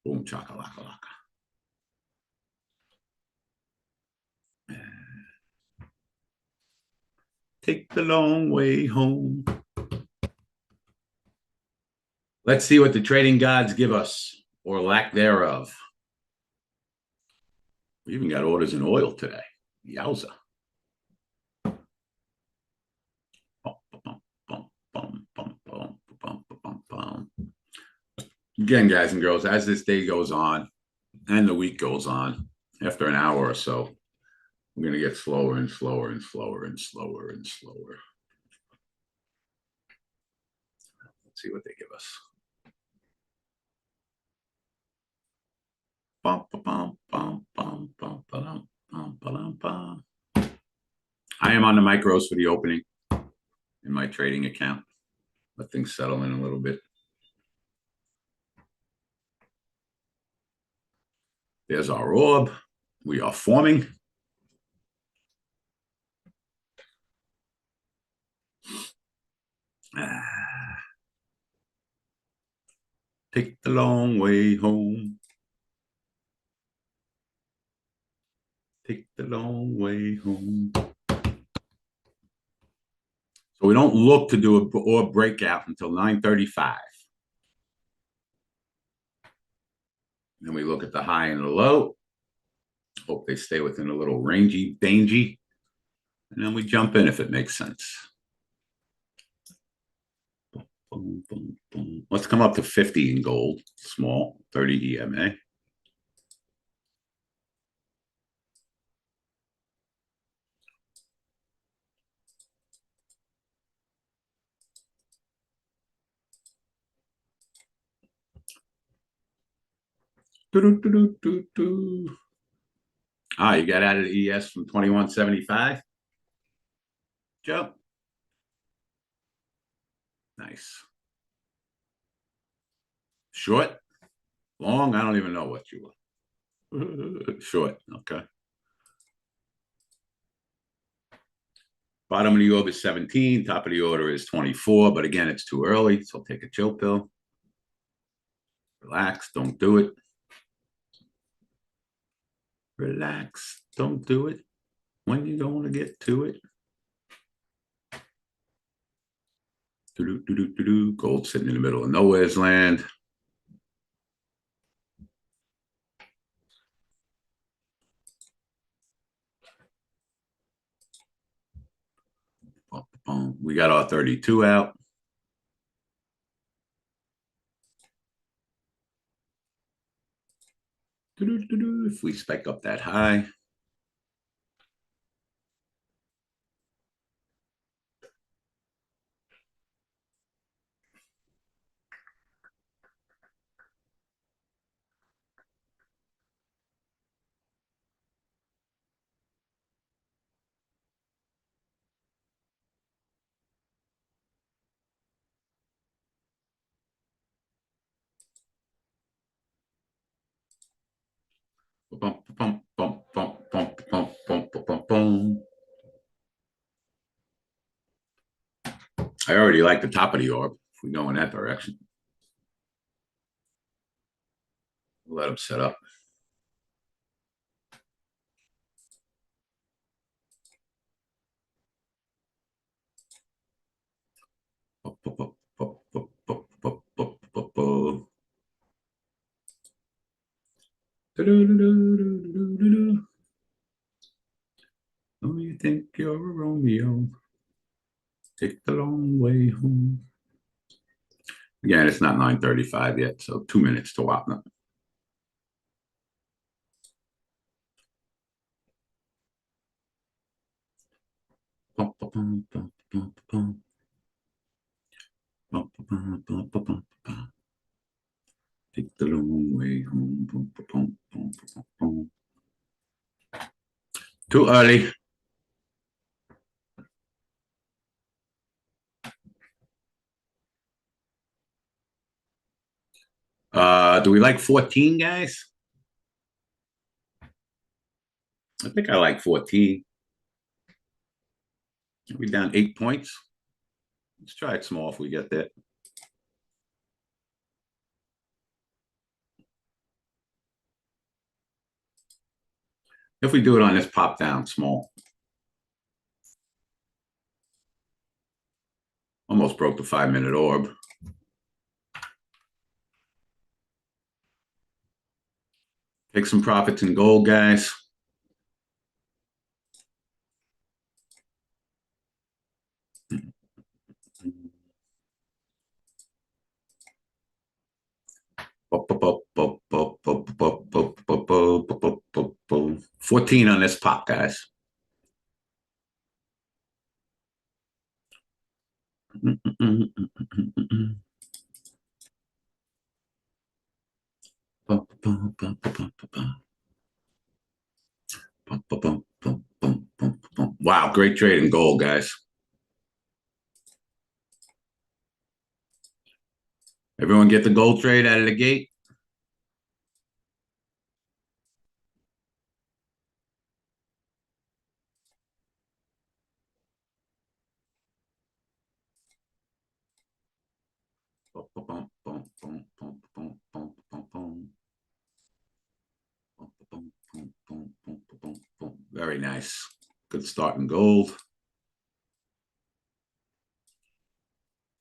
Boom, chakalaka laka. Take the long way home. Let's see what the trading gods give us, or lack thereof. We even got orders in oil today. Yowza. Again, guys and girls, as this day goes on and the week goes on, after an hour or so, we're going to get slower and slower and slower and slower and slower. Let's see what they give us. I am on the micros for the opening in my trading account. Let things settle in a little bit. There's our orb. We are forming. Take the long way home. Take the long way home. So we don't look to do an orb breakout until 9:35. Then we look at the high and the low. Hope they stay within a little rangy, dangy. And then we jump in if it makes sense. Boom, boom, boom. Let's come up to 50 in gold, small, 30 EMA. Do-do-do-do-do-do. Ah, you got out of the ES from 2175. Joe. Nice. Short, long, I don't even know what you were. Short, okay. Bottom of the order is 17, top of the order is 24, but again, it's too early, so take a chill pill. Relax, don't do it. Relax, don't do it. When you going to get to it? Gold sitting in the middle of nowhere's land. We got our 32 out. If we spec up that high. I already like the top of the orb. If we go in that direction, we'll let them set up. Oh, you think you're a Romeo? Take the long way home. Again, it's not 9:35 yet, so 2 minutes to Wapna. Take the long way home. Too early. Do we like 14, guys? I think I like 14. We're down 8 points. Let's try it small if we get that. If we do it on this pop down small. Almost broke the 5-minute orb. Take some profits in gold, guys. $14 on this pop, guys. Wow, great trade in gold, guys. Everyone get the gold trade out of the gate? Very nice. Good start in gold.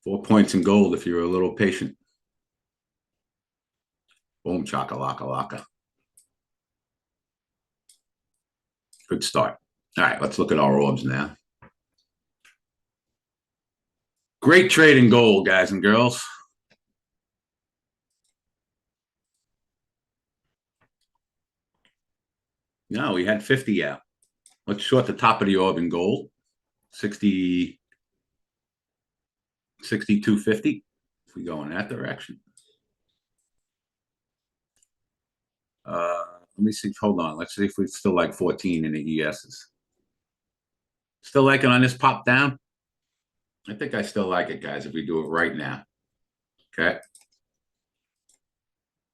4 points in gold if you're a little patient. Boom, chaka-laka-laka. Good start. All right, let's look at our orbs now. Great trade in gold, guys and girls. No, we had 50 out. Let's short the top of the orb in gold. 60, 62.50 if we go in that direction. Let me see. Hold on. Let's see if we still like 14 in the ESs. Still like it on this pop down? I think I still like it, guys, if we do it right now. Okay.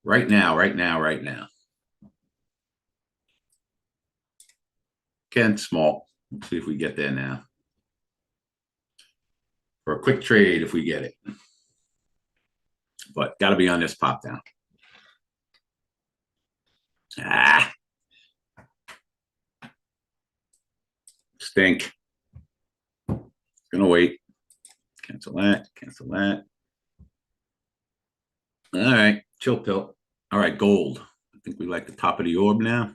Right now, right now, right now. Ken, small. Let's see if we get there now. For a quick trade, if we get it. But got to be on this pop down. Ah. Stink. Gonna wait. Cancel that. Cancel that. All right. Chill pill. All right. Gold. I think we like the top of the orb now.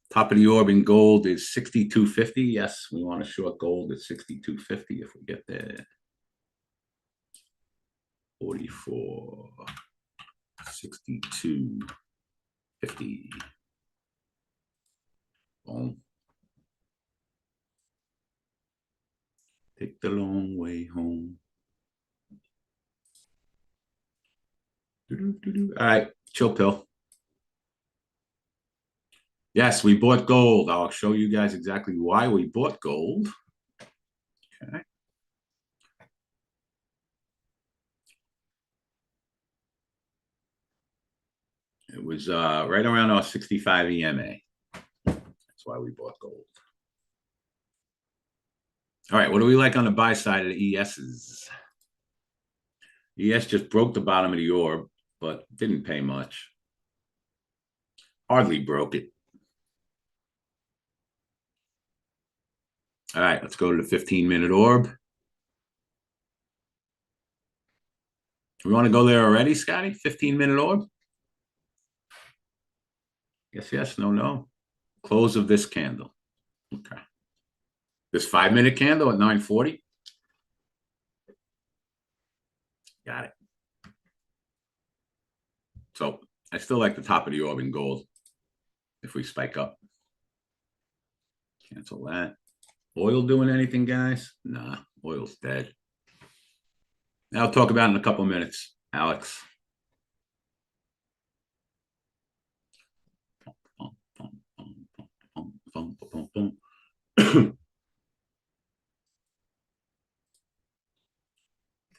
Top of the orb in gold is 62.50. Yes, we want to short gold at 62.50 if we get there. 44. 62.50. Boom. Take the long way home. All right, chill pill. Yes, we bought gold. I'll show you guys exactly why we bought gold. Okay. It was right around our 65 EMA. That's why we bought gold. All right, what do we like on the buy side of the ESs? ES just broke the bottom of the orb, but didn't pay much. Hardly broke it. All right, let's go to the 15-minute orb. We want to go there already, Scotty? 15-minute orb? Yes, no. Close of this candle. Okay. This 5-minute candle at 9:40. Got it. So I still like the top of the orb in gold if we spike up. Cancel that. Oil doing anything, guys? Nah, oil's dead. Now I'll talk about it in a couple of minutes, Alex.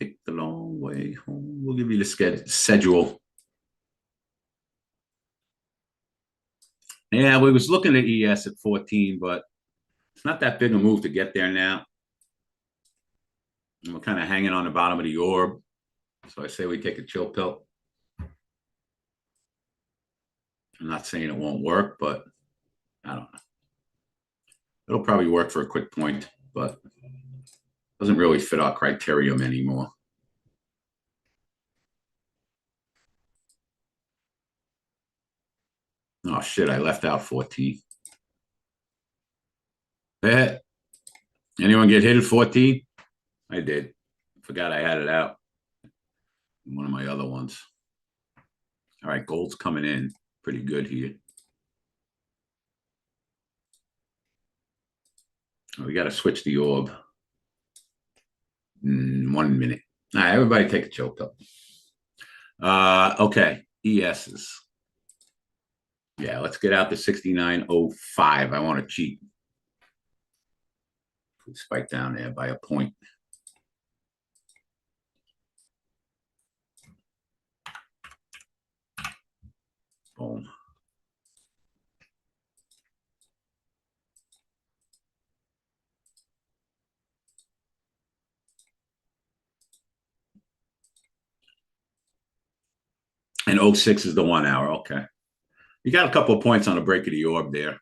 Take the long way home. We'll give you the schedule. Yeah, we was looking at ES at 14, but it's not that big a move to get there now. And we're kind of hanging on the bottom of the orb. So I say we take a chill pill. I'm not saying it won't work, but I don't know. It'll probably work for a quick point, but doesn't really fit our criterion anymore. Oh, shit, I left out 14. Eh. Anyone get hit at 14? I did. Forgot I had it out. One of my other ones. All right, gold's coming in pretty good here. We got to switch the orb. 1 minute. All right, everybody take a chill pill. Okay, ESs. Yeah, let's get out to 69.05. I want to cheat. We spike down there by a point. Boom. And 06 is the 1 hour. Okay. You got a couple of points on the break of the orb there.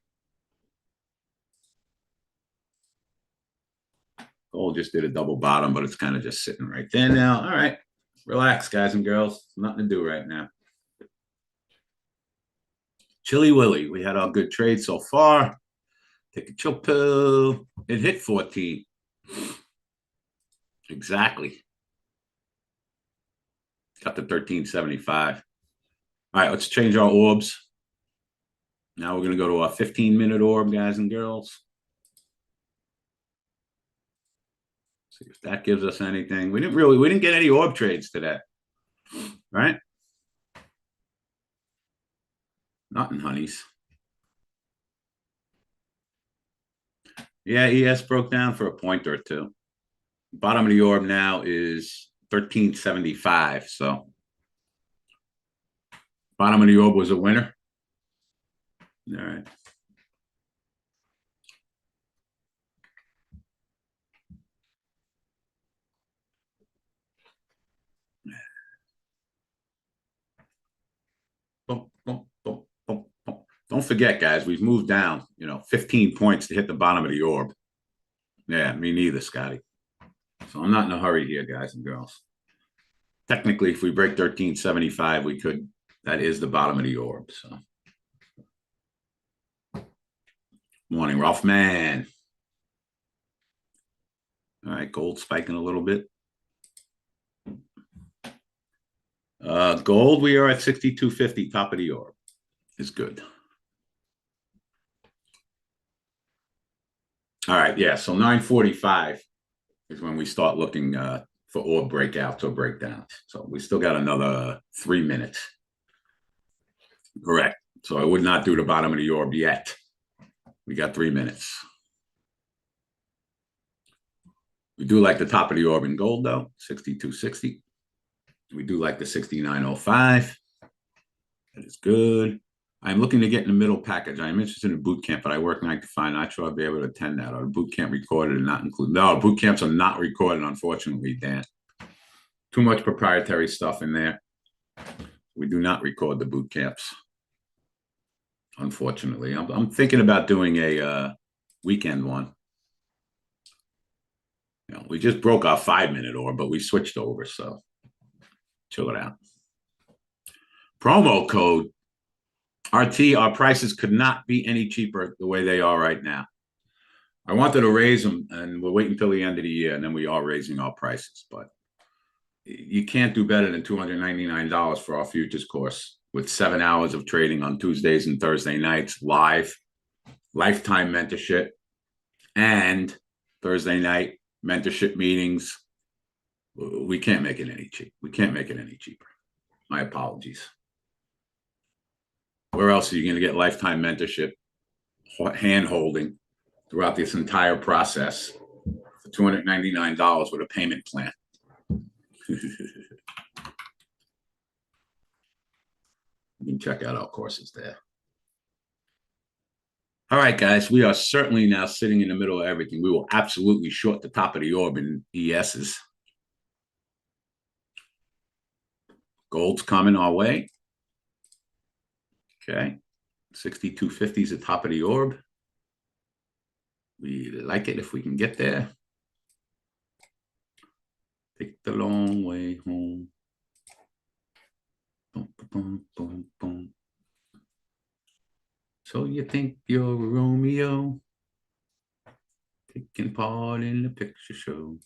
Gold just did a double bottom, but it's kind of just sitting right there now. All right. Relax, guys and girls. Nothing to do right now. Chilly Willy. We had our good trade so far. Take a chill pill. It hit 14. Exactly. Got the 1375. All right, let's change our orbs. Now we're going to go to our 15-minute orb, guys and girls. See if that gives us anything. We didn't get any orb trades today, right? Nothing, honeys. Yeah, ES broke down for a point or two. Bottom of the orb now is 1375. So bottom of the orb was a winner. All right. Boom, boom, boom, boom, boom. Don't forget, guys, we've moved down, 15 points to hit the bottom of the orb. Yeah, me neither, Scotty. So I'm not in a hurry here, guys and girls. Technically, if we break 1375, we could. That is the bottom of the orb. So, morning, Ralph man. All right, gold spiking a little bit. Gold, we are at 62.50, top of the orb. Is good. All right, yeah. So 9:45 is when we start looking for orb breakouts or breakdowns. So we still got another 3 minutes. Correct. So I would not do the bottom of the orb yet. We got 3 minutes. We do like the top of the orb in gold, though, 62.60. We do like the 69.05. That is good. I'm looking to get in the middle package. I'm interested in boot camp, but I work 9 to 5. Not sure I'll be able to attend that. Or the boot camp recorded and not included. No, boot camps are not recorded, unfortunately, Dan. Too much proprietary stuff in there. We do not record the boot camps, unfortunately. I'm thinking about doing a weekend one. We just broke our 5-minute orb, but we switched over, so chill it out. Promo code RT, our prices could not be any cheaper the way they are right now. I wanted to raise them, and we're waiting until the end of the year, and then we are raising our prices. But you can't do better than $299 for our futures course with 7 hours of trading on Tuesdays and Thursday nights, live, lifetime mentorship, and Thursday night mentorship meetings. We can't make it any cheap. We can't make it any cheaper. My apologies. Where else are you going to get lifetime mentorship, hand holding throughout this entire process for $299 with a payment plan? You can check out our courses there. All right, guys, we are certainly now sitting in the middle of everything. We will absolutely short the top of the orb in ESs. Gold's coming our way. Okay, 62.50 is the top of the orb. We like it if we can get there. Take the long way home. Boom, boom, boom, boom. So you think you're Romeo, taking part in the picture show.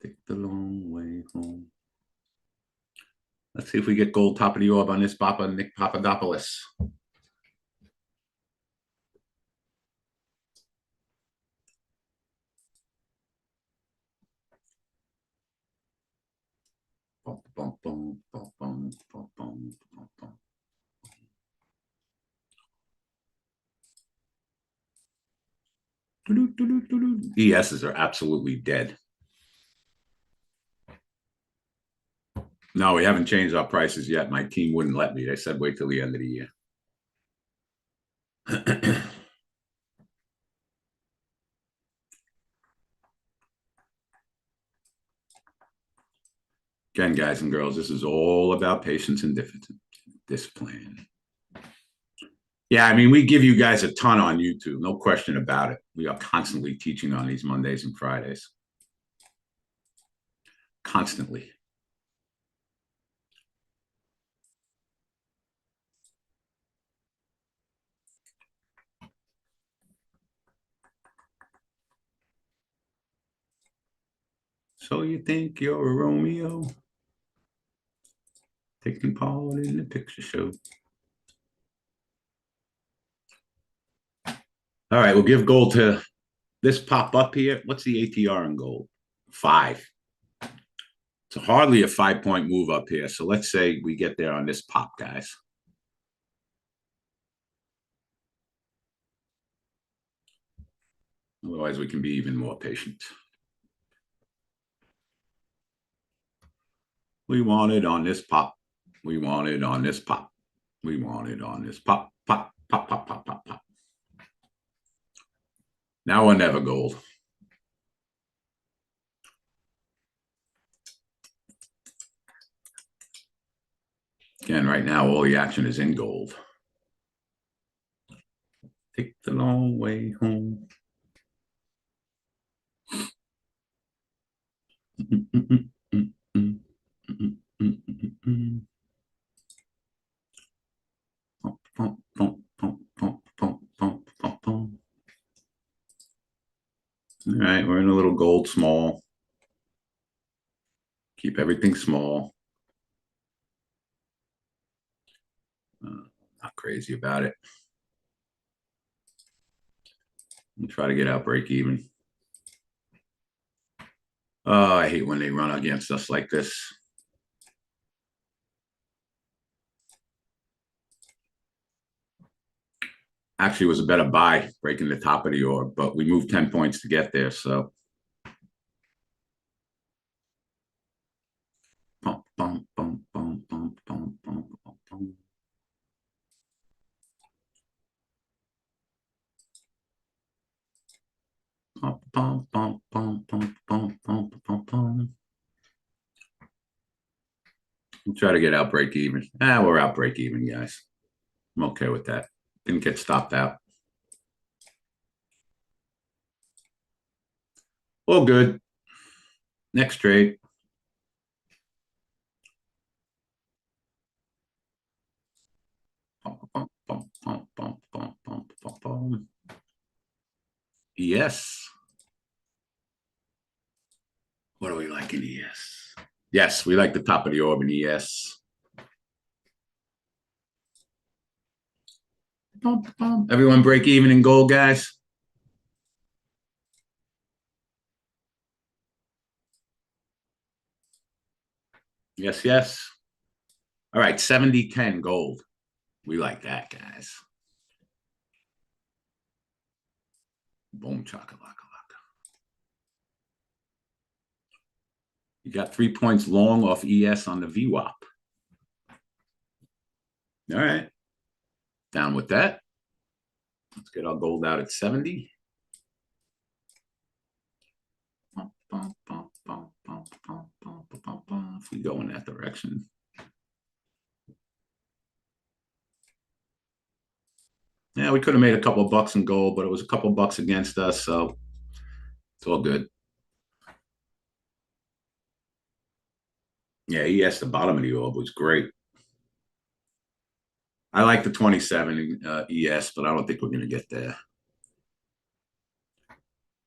Take the long way home. Let's see if we get gold top of the orb on this Papa Nick Papadopoulos. Boom, boom, boom, boom, boom, boom, boom, boom, boom. ESs are absolutely dead. No, we haven't changed our prices yet. My team wouldn't let me. They said wait till the end of the year. Again, guys and girls, this is all about patience and discipline. Yeah, I mean, we give you guys a ton on YouTube, no question about it. We are constantly teaching on these Mondays and Fridays. Constantly. So you think you're a Romeo, taking part in the picture show. All right, we'll give gold to this pop up here. What's the ATR in gold? 5. It's hardly a 5-point move up here. So let's say we get there on this pop, guys. Otherwise, we can be even more patient. We want it on this pop. We want it on this pop. We want it on this pop, pop, pop, pop, pop, pop, pop. Now or never, gold. Again, right now, all the action is in gold. Take the long way home. All right, we're in a little gold small. Keep everything small. Not crazy about it. We'll try to get out break even. Oh, I hate when they run against us like this. Actually, it was a better buy breaking the top of the orb, but we moved 10 points to get there. So bum, bum, bum, bum, bum, bum, bum, bum, bum. Bum, bum, bum, bum, bum, bum, bum, bum, bum. We'll try to get out break even. We're out break even, guys. I'm okay with that. Didn't get stopped out. All good. Next trade. Yes. What do we like in ES? Yes, we like the top of the orb in ES. Everyone break even in gold, guys. Yes, yes. All right, 70-10 gold. We like that, guys. Boom, chakalaka. You got 3 points long off ES on the VWAP. All right. Down with that. Let's get our gold out at 70. If we go in that direction. Yeah, we could have made a couple of bucks in gold, but it was a couple of bucks against us, so it's all good. Yeah, ES, the bottom of the orb was great. I like the 27 ES, but I don't think we're going to get there.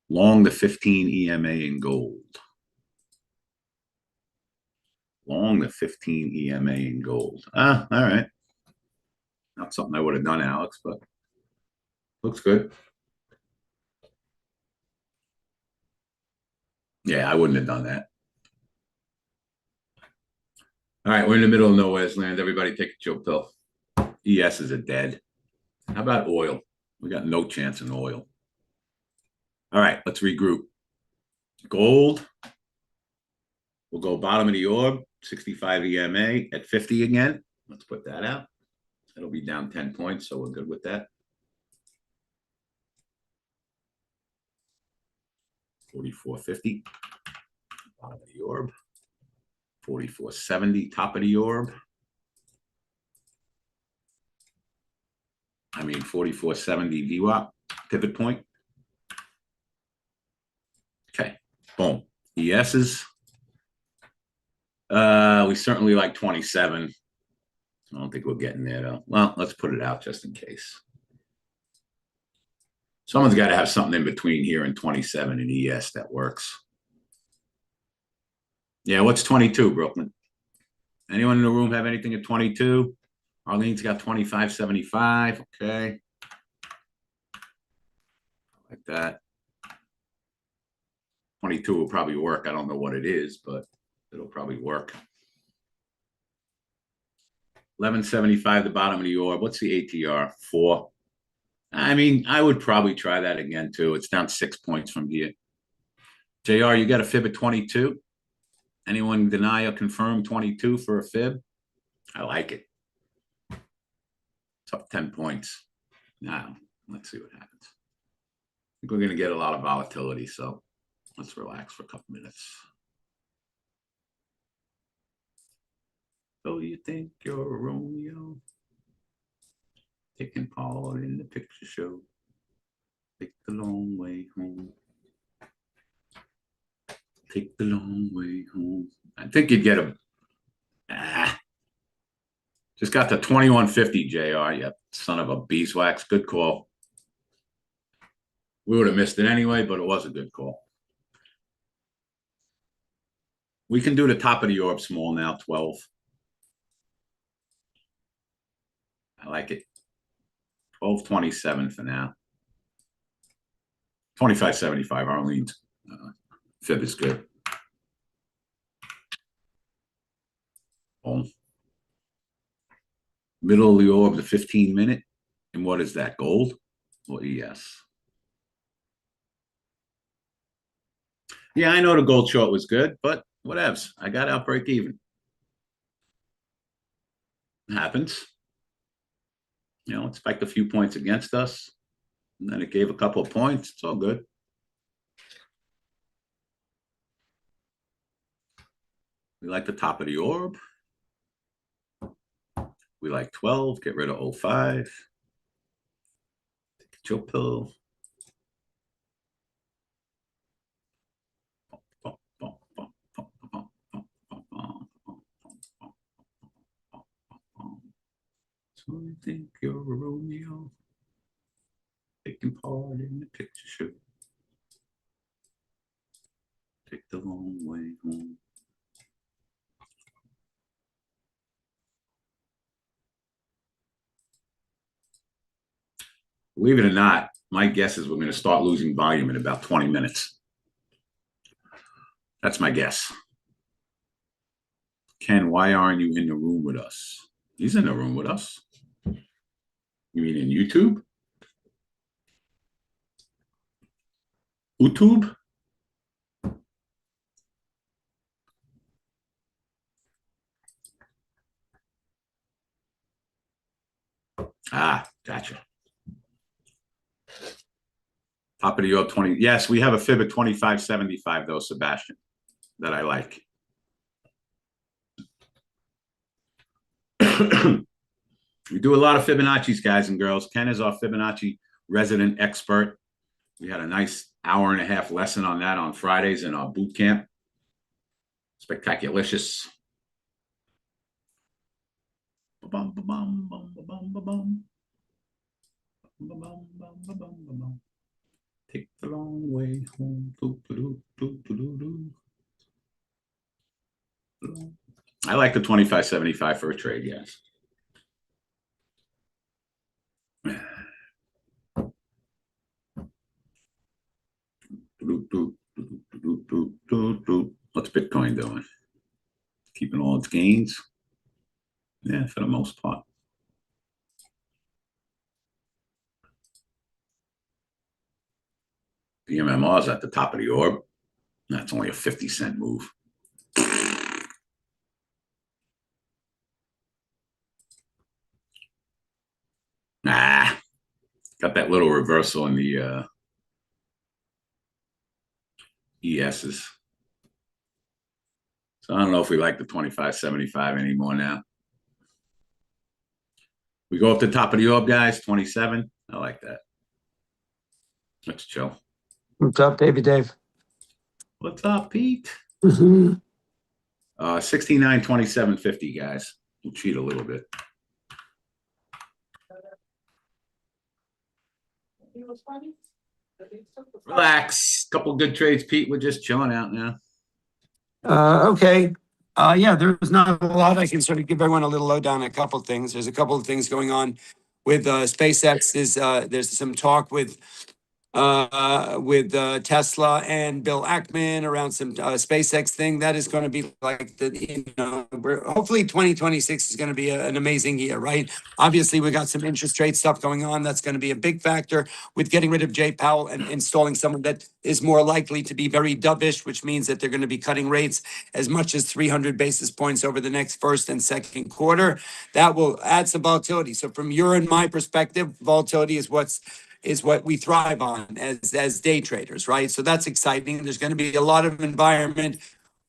Long the 15 EMA in gold. Long the 15 EMA in gold. All right. Not something I would have done, Alex, but looks good. Yeah, I wouldn't have done that. All right, we're in the middle of nowhere's land. Everybody take a chill pill. ESs are dead. How about oil? We got no chance in oil. All right, let's regroup. Gold. We'll go bottom of the orb, 65 EMA at 50 again. Let's put that out. It'll be down 10 points, so we're good with that. 44.50, bottom of the orb. 44.70, top of the orb. 44.70 VWAP, pivot point. Okay, boom. ESs. We certainly like 27. I don't think we're getting there, though. Well, let's put it out just in case. Someone's got to have something in between here and 27 and ES that works. Yeah, what's 22, Brooklyn? Anyone in the room have anything at 22? Arlene's got 25.75. Okay. Like that. 22 will probably work. I don't know what it is, but it'll probably work. 11.75, the bottom of the orb. What's the ATR? 4. I mean, I would probably try that again too. It's down 6 points from here. JR, you got a fib at 22? Anyone deny or confirm 22 for a fib? I like it. It's up 10 points. Now, let's see what happens. I think we're going to get a lot of volatility, so let's relax for a couple minutes. So you think you're a Romeo? Taking part in the picture show. Take the long way home. Take the long way home. I think you'd get a. Just got the 2150, JR. You son of a beeswax. Good call. We would have missed it anyway, but it was a good call. We can do the top of the orb small now, 12. I like it. 12.27 for now. 25.75. Arlene's fib is good. Boom. Middle of the orb, the 15-minute. And what is that? Gold? Well, yes. Yeah, I know the gold short was good, but whatevs. I got out break even. It happens. You know, it spiked a few points against us. And then it gave a couple of points. It's all good. We like the top of the orb. We like 12. Get rid of 05. Take a chill pill. So you think you're a Romeo? Taking part in the picture show. Take the long way home. Believe it or not, my guess is we're going to start losing volume in about 20 minutes. That's my guess. Ken, why aren't you in the room with us? He's in the room with us. You mean in YouTube? YouTube? Ah, gotcha. Top of the orb 20. Yes, we have a fib at 25.75 though, Sebastian, that I like. We do a lot of Fibonacci's, guys and girls. Ken is our Fibonacci resident expert. We had a nice hour-and-a-half lesson on that on Fridays in our boot camp. Spectaculicious. Ba-bum, ba-bum, bum, ba-bum, ba-bum. Ba-bum, bum, ba-bum, ba-bum. Take the long way home. I like the 25.75 for a trade, yes. What's Bitcoin doing? Keeping all its gains? Yeah, for the most part. The MMR is at the top of the orb. That's only a 50-cent move. Nah, got that little reversal in the ESs. So I don't know if we like the 25.75 anymore now. We go up the top of the orb, guys, 27. I like that. Let's chill. What's up, Dave? What's up, Pete? 69.2750, guys. We'll cheat a little bit. Relax. Couple good trades, Pete. We're just chilling out now. Okay. Yeah, there's not a lot. I can sort of give everyone a little lowdown on a couple of things. There's a couple of things going on with SpaceX. There's some talk with with Tesla and Bill Ackman around some SpaceX thing. That is going to be like hopefully 2026 is going to be an amazing year, right? Obviously, we got some interest rate stuff going on. That's going to be a big factor with getting rid of Jay Powell and installing someone that is more likely to be very dovish, which means that they're going to be cutting rates as much as 300 basis points over the next first and second quarter. That will add some volatility. So from your and my perspective, volatility is what we thrive on as day traders, right? So that's exciting. There's going to be a lot of environment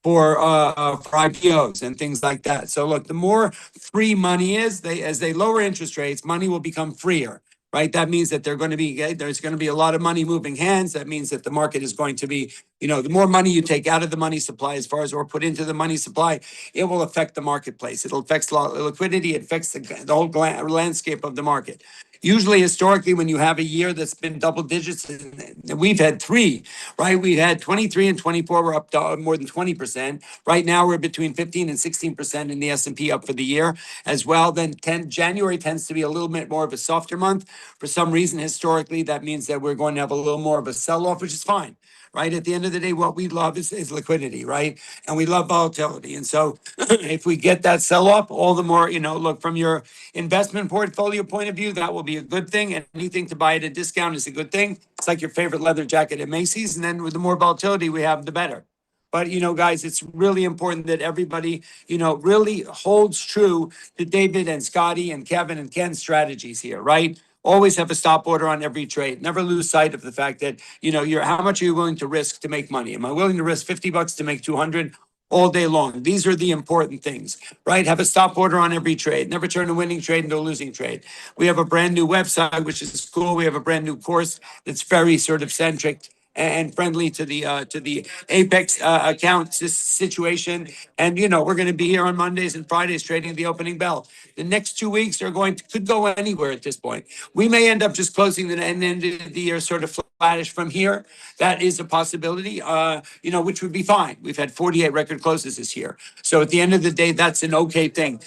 for IPOs and things like that. So look, the more free money is, as they lower interest rates, money will become freer. Right. That means that there's going to be a lot of money moving hands. That means that the market is going to be, the more money you take out of the money supply as far as or put into the money supply, it will affect the marketplace. It'll affect liquidity. It affects the whole landscape of the market. Usually, historically, when you have a year that's been double digits, and we've had three, right? We've had 23 and 24, we're up to more than 20%. Right now, we're between 15 and 16% in the S&P up for the year as well. Then January tends to be a little bit more of a softer month. For some reason, historically, that means that we're going to have a little more of a sell-off, which is fine. Right. At the end of the day, what we love is liquidity, right? And we love volatility. And so if we get that sell off, all the more, look, from your investment portfolio point of view, that will be a good thing. And anything to buy at a discount is a good thing. It's like your favorite leather jacket at Macy's. And then with the more volatility we have, the better. But, guys, it's really important that everybody, really holds true to David and Scotty and Kevin and Ken's strategies here, right? Always have a stop order on every trade. Never lose sight of the fact that, how much are you willing to risk to make money? Am I willing to risk $50 to make 200 all day long? These are the important things, right? Have a stop order on every trade. Never turn a winning trade into a losing trade. We have a brand new website, which is cool. We have a brand new course that's very sort of centric and friendly to the Apex account situation. And, we're going to be here on Mondays and Fridays trading the opening bell. The next 2 weeks could go anywhere at this point. We may end up just closing the end of the year sort of flattish from here. That is a possibility, which would be fine. We've had 48 record closes this year. So at the end of the day, that's an okay thing.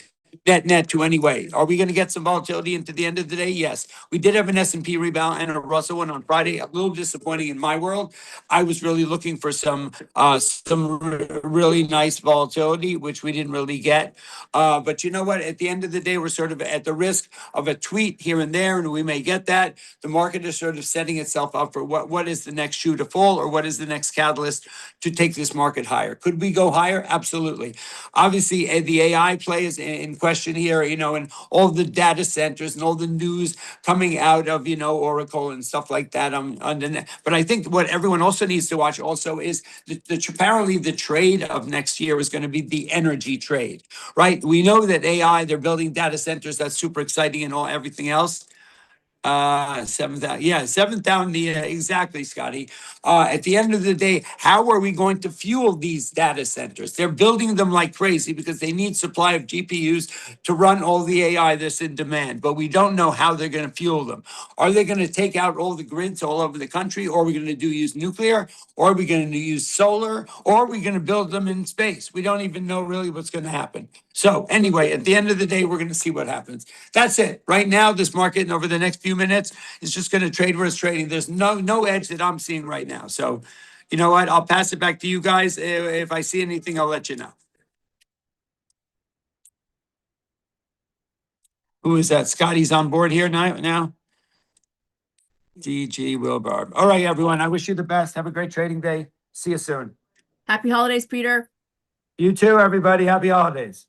Net to anyway. Are we going to get some volatility into the end of the day? Yes. We did have an S&P rebound and a Russell one on Friday. A little disappointing in my world. I was really looking for some really nice volatility, which we didn't really get. But you know what? At the end of the day, we're sort of at the risk of a tweet here and there, and we may get that. The market is sort of setting itself up for what is the next shoe to fall, or what is the next catalyst to take this market higher. Could we go higher? Absolutely. Obviously, the AI play is in question here, and all the data centers and all the news coming out of, Oracle and stuff like that. But I think what everyone also needs to watch also is apparently the trade of next year is going to be the energy trade, right? We know that AI, they're building data centers. That's super exciting and everything else. Seventh out. Yeah, seventh down. Exactly, Scotty. At the end of the day, how are we going to fuel these data centers? They're building them like crazy because they need supply of GPUs to run all the AI that's in demand. But we don't know how they're going to fuel them. Are they going to take out all the grids all over the country? Or are we going to use nuclear? Or are we going to use solar? Or are we going to build them in space? We don't even know really what's going to happen. So anyway, at the end of the day, we're going to see what happens. That's it. Right now, this market and over the next few minutes is just going to trade where it's trading. There's no edge that I'm seeing right now. So, you know what? I'll pass it back to you guys. If I see anything, I'll let you know. Who is that? Scotty's on board here now. DG Wilbarb. All right, everyone. I wish you the best. Have a great trading day. See you soon. Happy holidays, Peter. You too, everybody. Happy holidays.